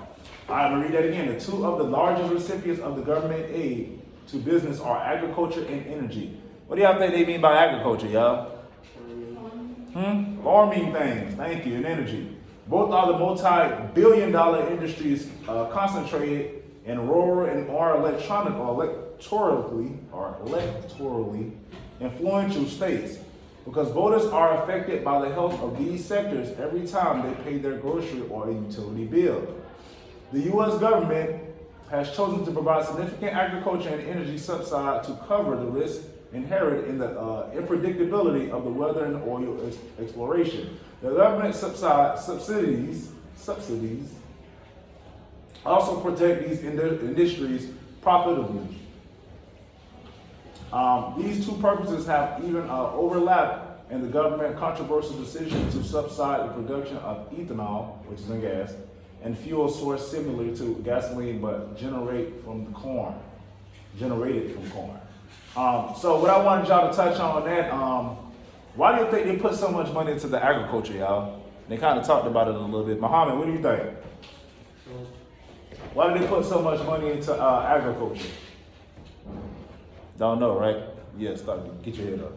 I'm gonna read that again. The two of the largest recipients of the government aid to business are agriculture and energy. What do y'all think they mean by agriculture, y'all? Farming things. Thank you. And energy. Both are the multi-billion-dollar industries concentrated in rural and are electorally influential states, because voters are affected by the health of these sectors every time they pay their grocery or utility bill. The U.S. government has chosen to provide significant agriculture and energy subsidy to cover the risk inherent in the unpredictability of the weather and oil exploration. The government subsidies also protect these industries profitably. These two purposes have even overlapped in the government controversial decision to subsidize the production of ethanol, which is in gas, and fuel source similar to gasoline but generated from corn. So what I wanted y'all to touch on that, why do you think they put so much money into the agriculture, y'all? They kind of talked about it a little bit. Muhammad, what do you think? Why do they put so much money into agriculture? Don't know, right? Yeah, get your head up.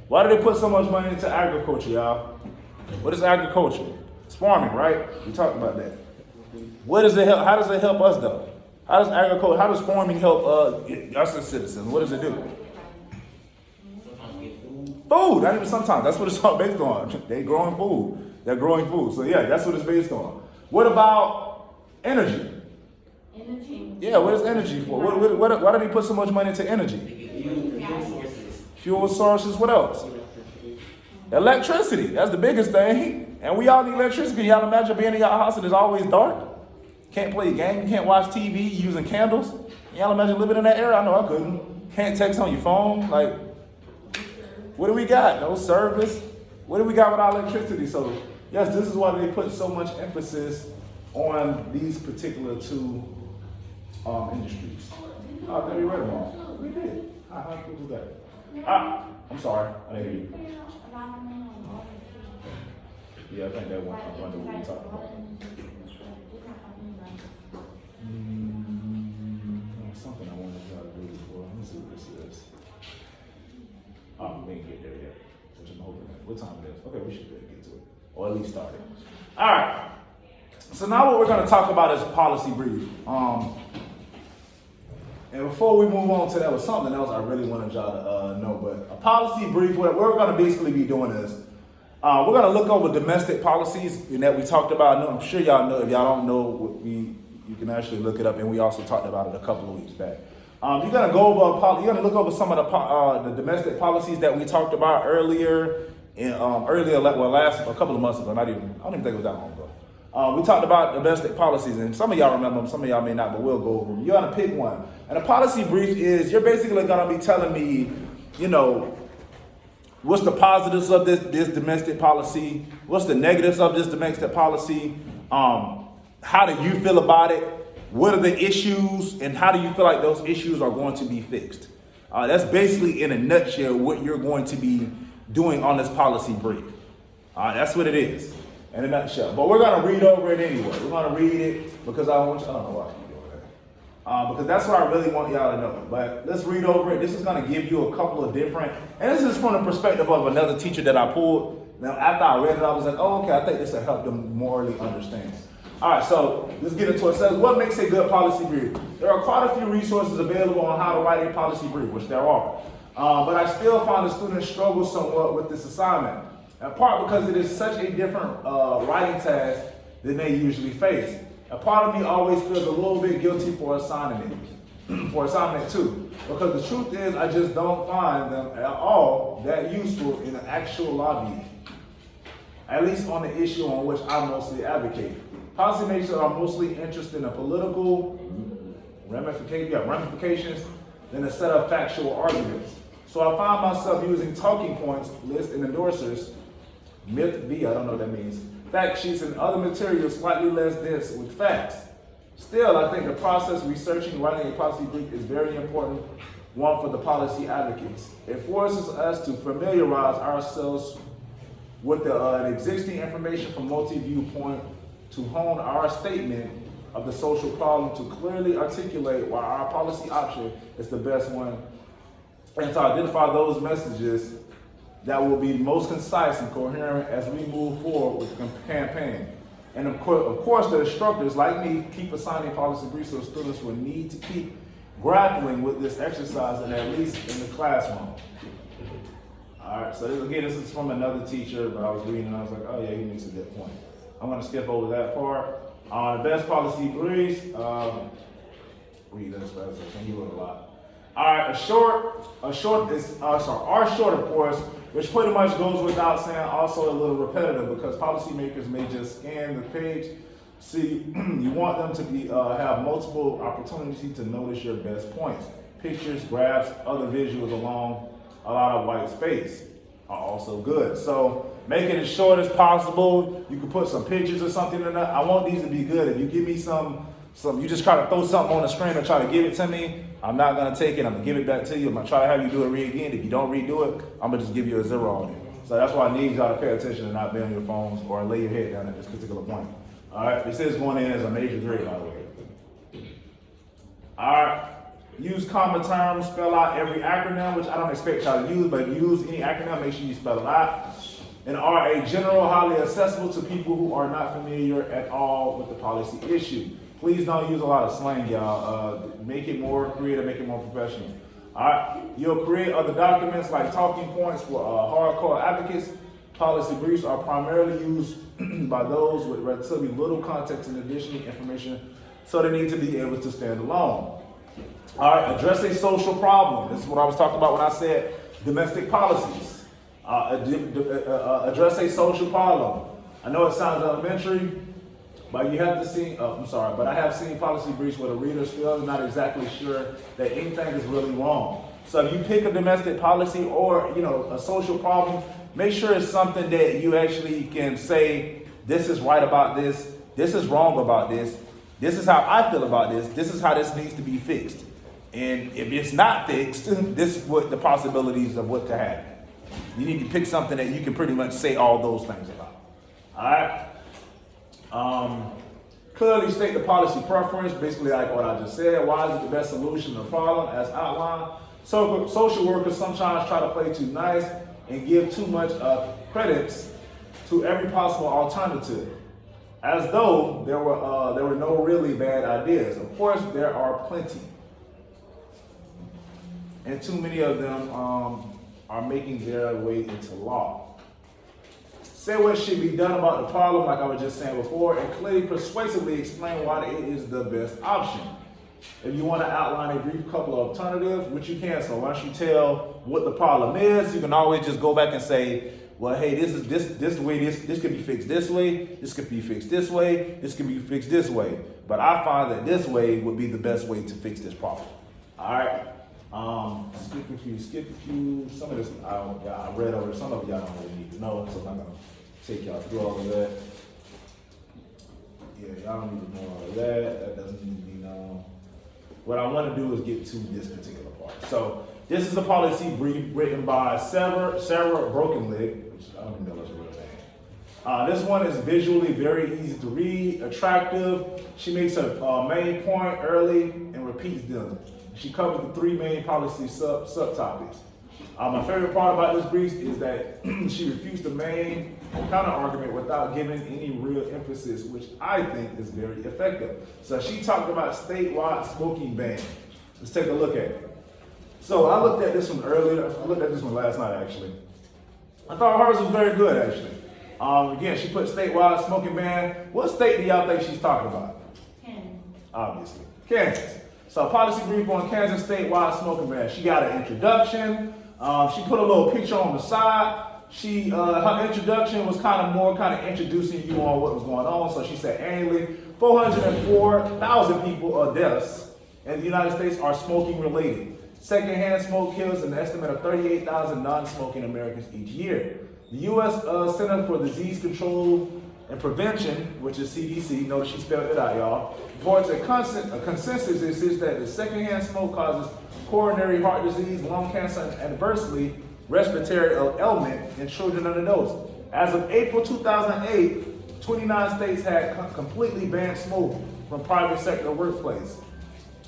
Why do they put so much money into agriculture, y'all? What is agriculture? It's farming, right? We talked about that. What does it help? How does it help us though? How does farming help us as citizens? What does it do? Food, not even sometimes. That's what it's all based on. They're growing food. So yeah, that's what it's based on. What about energy? Energy. Yeah, what is energy for? Why do they put so much money into energy? Fuel sources, what else? Electricity, that's the biggest thing. And we all need electricity. Can y'all imagine being in your house and it's always dark? Can't play a game, you can't watch TV using candles. Y'all imagine living in that area? I know I couldn't. Can't text on your phone. Like, what do we got? No service. What do we got with our electricity? So, yes, this is why they put so much emphasis on these particular two industries. Oh, did we read them all? We did. How cool was that? I'm sorry. I didn't hear you. Yeah, I think that one. I wonder what we talked about. Something I wanted y'all to do before. me see what this is. We didn't get there yet. Which I'm hoping that. What time it is? Okay, we should be able to get to it. Or at least start it. All right. So now what we're going to talk about is policy brief. And before we move on to that was something else I really wanted y'all to know. But a policy brief, what we're going to basically be doing is we're going to look over domestic policies that we talked about. I'm sure y'all know. If y'all don't know, you can actually look it up. And we also talked about it a couple of weeks back. You're going to go over. You're going to look over some of the domestic policies that we talked about earlier. Last a couple of months ago. I don't even think it was that long ago. We talked about domestic policies, and some of y'all remember them, some of y'all may not, but we'll go over them. You're going to pick one. And a policy brief is, you're basically going to be telling me, what's the positives of this domestic policy? What's the negatives of this domestic policy? How do you feel about it? What are the issues, and how do you feel like those issues are going to be fixed? That's basically, in a nutshell, what you're going to be doing on this policy brief. That's what it is. In a nutshell. But we're going to read over it anyway. We're going to read it because I don't know why I keep doing that. Because that's what I really want y'all to know. But let's read over it. This is going to give you a couple of different, and this is from the perspective of another teacher that I pulled. Now, after I read it, I was like, oh, okay, I think this will help them morally understand. All right, so let's get into it. It says, what makes a good policy brief? There are quite a few resources available on how to write a policy brief, which there are. But I still find the students struggle somewhat with this assignment. In part because it is such a different writing task than they usually face. A part of me always feels a little bit guilty for assigning it too. Because the truth is, I just don't find them at all that useful in an actual lobby. At least on the issue on which I mostly advocate. Policymakers are mostly interested in the political ramifications than a set of factual arguments. So I find myself using talking points, lists, and endorsers, myth B, I don't know what that means, fact sheets, and other materials slightly less dense with facts. Still, I think the process researching, writing a policy brief is very important one for the policy advocates. It forces us to familiarize ourselves with the existing information from multi-viewpoint to hone our statement of the social problem, to clearly articulate why our policy option is the best one, and to identify those messages that will be most concise and coherent as we move forward with the campaign. And of course, the instructors, like me, keep assigning policy briefs so students will need to keep grappling with this exercise, and at least in the classroom. All right, so this is from another teacher, but I was reading and I was like, oh yeah, he makes a good point. I'm gonna skip over that part. The best policy briefs, read this fast, I think he wrote a lot. All right, our short, of course, which pretty much goes without saying, also a little repetitive because policymakers may just scan the page. See, you want them to be have multiple opportunities to notice your best points. Pictures, graphs, other visuals along a lot of white space are also good. So make it as short as possible. You can put some pictures or something in there. I want these to be good. If you give me some, you just try to throw something on the screen or try to give it to me, I'm not gonna take it. I'm gonna give it back to you. I'm gonna try to have you do it again. If you don't redo it, I'm gonna just give you a 0 on it. So that's why I need y'all to pay attention and not be on your phones or lay your head down at this particular point. All right, it says going in as a major grade, by the way. All right, use common terms, spell out every acronym, which I don't expect y'all to use, but use any acronym, make sure you spell it out. And are a general, highly accessible to people who are not familiar at all with the policy issue. Please don't use a lot of slang, y'all. Make it more creative, make it more professional. All right, you'll create other documents like talking points for hardcore advocates. Policy briefs are primarily used by those with relatively little context and additional information, so they need to be able to stand alone. All right, address a social problem. This is what I was talking about when I said domestic policies. Address a social problem. I know it sounds elementary, but you have to see, but I have seen policy briefs where the readers feel not exactly sure that anything is really wrong. So if you pick a domestic policy or, a social problem, make sure it's something that you actually can say, this is right about this is wrong about this is how I feel about this is how this needs to be fixed. And if it's not fixed, this is what the possibilities of what could happen. You need to pick something that you can pretty much say all those things about. All right? Clearly state the policy preference, basically like what I just said. Why is it the best solution to the problem as outlined? So social workers sometimes try to play too nice and give too much credits to every possible alternative, as though there were no really bad ideas. Of course, there are plenty, and too many of them are making their way into law. Say what should be done about the problem, like I was just saying before, and clearly, persuasively explain why it is the best option. If you want to outline a brief couple of alternatives, which you can, so once you tell what the problem is, you can always just go back and say, well, hey, this could be fixed this way, this could be fixed this way, this could be fixed this way. But I find that this way would be the best way to fix this problem. All right. Skip a few. Some of this I read over. Some of y'all don't really need to know, so I'm not gonna take y'all through all of that. Yeah, y'all don't need to know all of that. That doesn't need to be known. What I want to do is get to this particular part. So this is a policy brief written by Sarah Brokenleg, which I don't even know what's her real name. This one is visually very easy to read, attractive. She makes her main point early and repeats them. She covers the three main policy subtopics. My favorite part about this brief is that she refutes the main counter argument without giving any real emphasis, which I think is very effective. So she talked about statewide smoking ban. Let's take a look at it. So I looked at this one earlier. I looked at this one last night, actually. I thought hers was very good, actually. Again, she put statewide smoking ban. What state do y'all think she's talking about? Kansas. Obviously, Kansas. So policy brief on Kansas statewide smoking ban. She got an introduction. She put a little picture on the side. Her introduction was kind of introducing you on what was going on. So she said annually 404,000 people or deaths in the United States are smoking related. Secondhand smoke kills an estimate of 38,000 non-smoking Americans each year. The U.S. Center for Disease Control and Prevention, which is CDC, notice she spelled it out, y'all, reports a consensus is that the secondhand smoke causes coronary heart disease, lung cancer, and adversely respiratory ailment in children and adults. As of April 2008, 29 states had completely banned smoke from private sector workplace,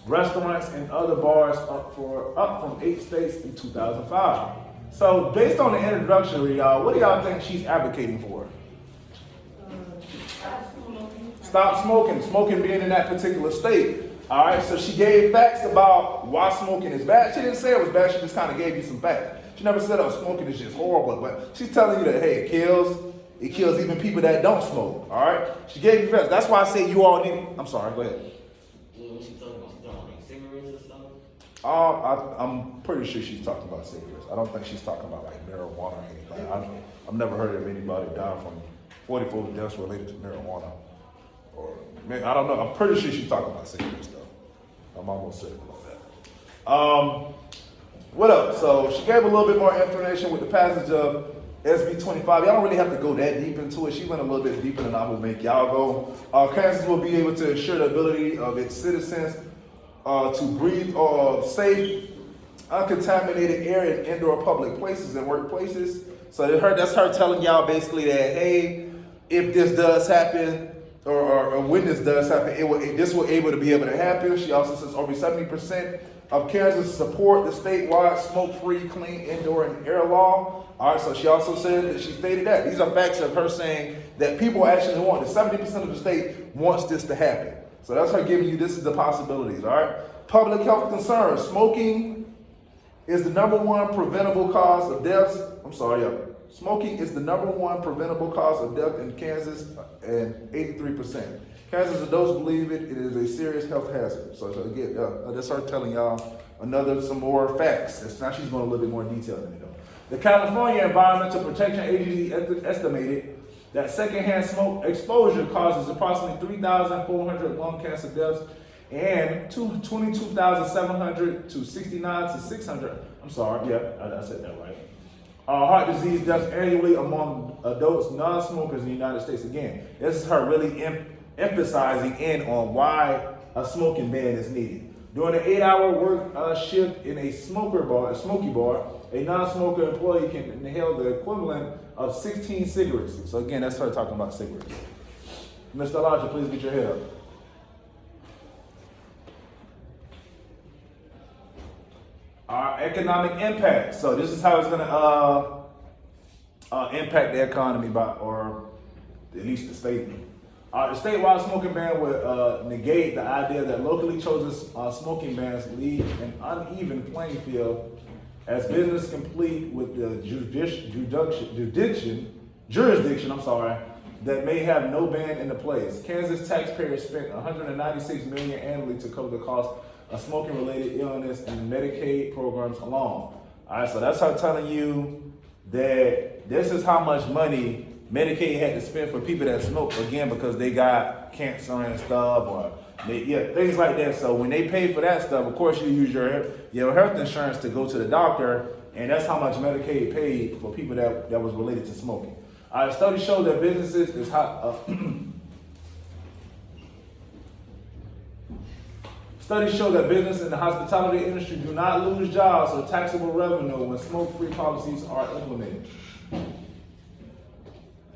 restaurants, and other bars, up from 8 states in 2005. So based on the introductory, y'all, what do y'all think she's advocating for? Stop smoking. Smoking being in that particular state. All right, so she gave facts about why smoking is bad. She didn't say it was bad, she just kind of gave you some facts. She never said, oh, smoking is just horrible, but she's telling you that, hey, it kills even people that don't smoke, all right? She gave you facts. That's why I say you all need, I'm sorry, go ahead. What she talking about? She talking about like cigarettes or something? I'm pretty sure she's talking about cigarettes. I don't think she's talking about like marijuana or anything. I've never heard of anybody dying from 44 deaths related to marijuana. Or, I don't know. I'm pretty sure she's talking about cigarettes though. I'm almost certain about that. What else? So she gave a little bit more information with the passage of SB 25. Y'all don't really have to go that deep into it. She went a little bit deeper than I would make y'all go. Kansas will be able to ensure the ability of its citizens to breathe safe, uncontaminated air in indoor public places and workplaces. So that's her telling y'all basically that, hey, if this does happen, or when this does happen, this will able to be able to happen. She also says over 70% of Kansas support the statewide smoke-free, clean indoor and air law. All right, so she also said that she stated that. These are facts of her saying that people actually want it. 70% of the state wants this to happen. So that's her giving you, this is the possibilities, all right? Public health concerns. Smoking is the #1 preventable cause of deaths. Smoking is the #1 preventable cause of death in Kansas, and 83%. Kansas adults believe it is a serious health hazard. So again, that's her telling y'all some more facts. Now she's going a little bit more detail than it though. The California Environmental Protection Agency estimated that secondhand smoke exposure causes approximately 3,400 lung cancer deaths and 22,700 to 69 to 600. I said that right. Heart disease deaths annually among adults, non-smokers in the United States. Again, this is her really emphasizing in on why a smoking ban is needed. During an 8-hour work shift in a smoky bar, a non-smoker employee can inhale the equivalent of 16 cigarettes. So again, that's her talking about cigarettes. Mr. Elijah, please get your head Our economic impact. So this is how it's gonna impact the economy or at least the state. The statewide smoking ban would negate the idea that locally chosen smoking bans leave an uneven playing field as business complete with the jurisdiction, that may have no ban in the place. Kansas taxpayers spent $196 million annually to cover the cost of smoking-related illness and Medicaid programs alone. All right, so that's how I'm telling you that this is how much money Medicaid had to spend for people that smoke, again, because they got cancer and stuff, or things like that. So when they pay for that stuff, of course you use your health insurance to go to the doctor, and that's how much Medicaid paid for people that was related to smoking. Studies show that businesses is Studies show that business in the hospitality industry do not lose jobs or taxable revenue when smoke-free policies are implemented.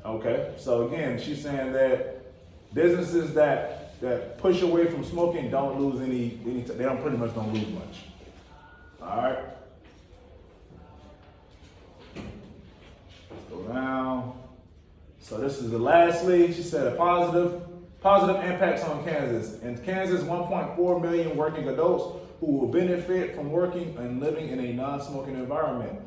Okay, so again, she's saying that businesses that push away from smoking don't lose any they don't pretty much don't lose much. All right. Let's go down. So this is the lastly, she said a positive impacts on Kansas. In Kansas, 1.4 million working adults who will benefit from working and living in a non-smoking environment.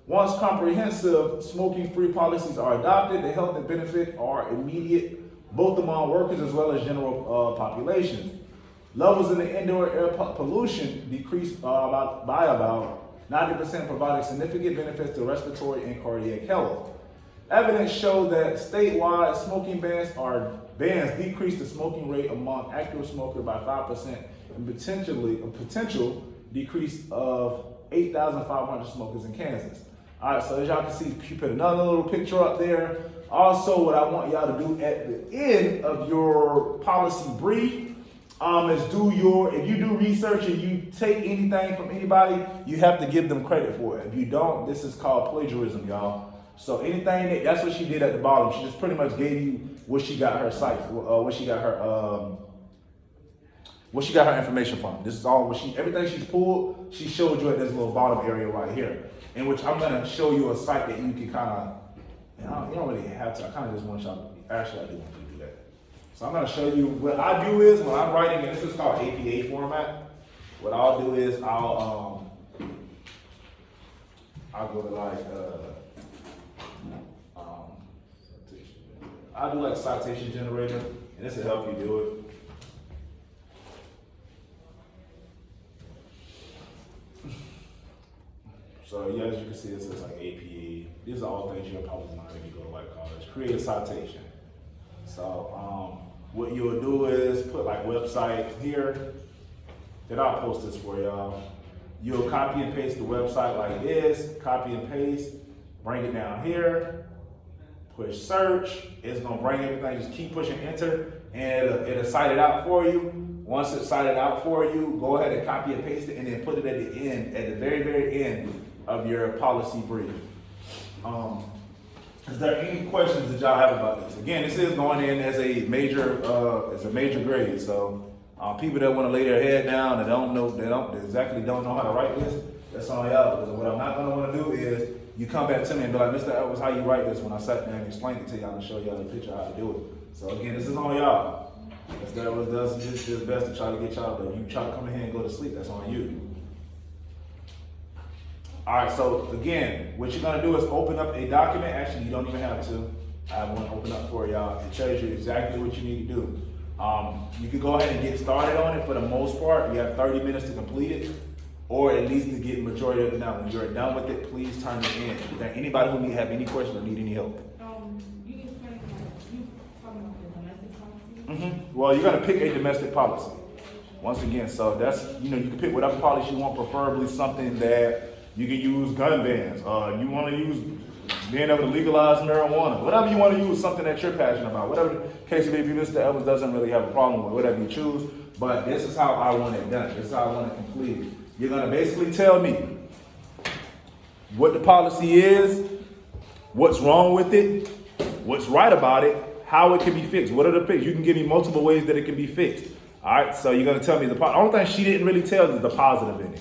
Once comprehensive smoking-free policies are adopted, the health and benefit are immediate, both among workers as well as general population. Levels in the indoor air pollution decreased by about 90%, providing significant benefits to respiratory and cardiac health. Evidence showed that statewide smoking bans decrease the smoking rate among active smokers by 5% and a potential decrease of 8,500 smokers in Kansas. All right, so as y'all can see, she put another little picture up there. Also, what I want y'all to do at the end of your policy brief is if you do research and you take anything from anybody, you have to give them credit for it. If you don't, this is called plagiarism, y'all. So anything that's what she did at the bottom. She just pretty much gave you what she got her site, what she got her information from. This is all everything she's pulled. She showed you at this little bottom area right here, in which I'm gonna show you a site that you can kind of. You don't really have to. I kind of just want y'all. Actually, I do want you to do that. So I'm gonna show you what I do is when I'm writing, and this is called APA format. What I'll do is I'll go to I'll do like citation generator, and this will help you do it. So yeah, as you can see, it says like APA. These are all things you'll probably learn if you go to White College. Create a citation. So what you'll do is put like website here. Then I'll post this for y'all. You'll copy and paste the website like this. Copy and paste. Bring it down here. Push search. It's gonna bring everything. Just keep pushing enter, and it'll cite it out for you. Once it's cited out for you, go ahead and copy and paste it, and then put it at the end, at the very, very end of your policy brief. Is there any questions that y'all have about this? Again, this is going in as a major grade. So people that want to lay their head down and don't know how to write this, that's on y'all. Because what I'm not going to want to do is you come back to me and be like, Mr. Edwards, how you write this? When I sat down and explained it to y'all and show y'all the picture how to do it. So again, this is on y'all. Mr. Edwards does his best to try to get y'all, but if you try to come in here and go to sleep, that's on you. All right, so again, what you're gonna do is open up a document. Actually, you don't even have to. I have one open up for y'all. It tells you exactly what you need to do. You can go ahead and get started on it for the most part. You have 30 minutes to complete it, or at least to get the majority of it done. When you're done with it, please turn it in. Is there anybody who have any questions or need any help? You can explain you talking about the domestic policy? Well, you're gonna pick a domestic policy. Once again, so that's, you can pick whatever policy you want, preferably something that you can use gun bans. You want to use being able to legalize marijuana. Whatever you want to use, something that you're passionate about. Whatever the case may be, Mr. Evans doesn't really have a problem with whatever you choose. But this is how I want it done. This is how I want it completed. You're going to basically tell me what the policy is, what's wrong with it, what's right about it, how it can be fixed. What are the fixes? You can give me multiple ways that it can be fixed. All right, so you're going to tell me the only thing she didn't really tell is the positive in it.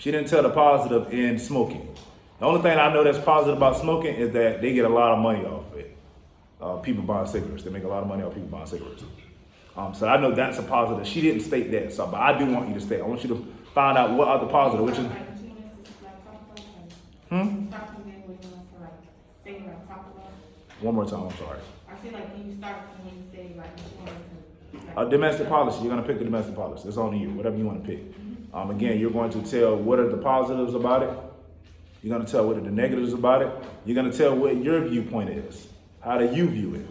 She didn't tell the positive in smoking. The only thing I know that's positive about smoking is that they get a lot of money off it. People buying cigarettes. They make a lot of money off people buying cigarettes. So I know that's a positive. She didn't state that, so, but I do want you to state. I want you to find out what other positive, which is, one more time, I'm sorry. I feel like you start when you say like you want to. Domestic policy, you're gonna pick the domestic policy. It's on you, whatever you wanna pick. Again, you're going to tell what are the positives about it. You're gonna tell what are the negatives about it. You're gonna tell what your viewpoint is. How do you view it?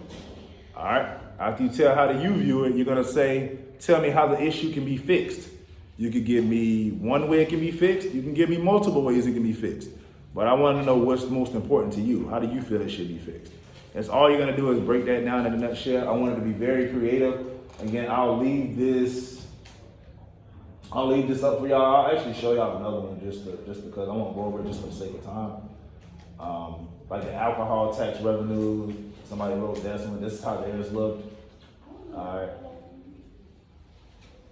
All right. After you tell how do you view it, you're gonna say, tell me how the issue can be fixed. You could give me one way it can be fixed. You can give me multiple ways it can be fixed. But I want to know what's most important to you. How do you feel it should be fixed? That's all you're gonna do is break that down in a nutshell. I want it to be very creative. Again, I'll leave this up for y'all. I'll actually show y'all another one just because I won't go over it just for the sake of time. Like the alcohol tax revenue, somebody wrote that one. This is how theirs looked. All right.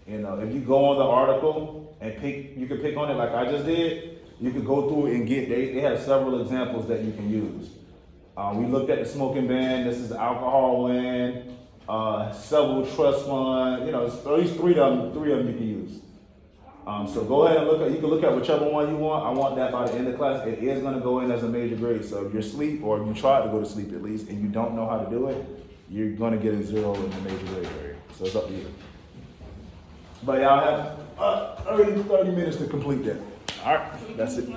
You know, if you go on the article and you can pick on it like I just did. You could go through and get. They have several examples that you can use. We looked at the smoking ban. This is the alcohol ban. Several trust fund. You know, it's at least three of them you can use. So go ahead and look at. You can look at whichever one you want. I want that by the end of class. It is going to go in as a major grade. So if you're asleep or if you tried to go to sleep at least and you don't know how to do it, you're going to get a 0 in the major grade area. So it's up to you. But y'all have 30 minutes to complete that. All right, that's it.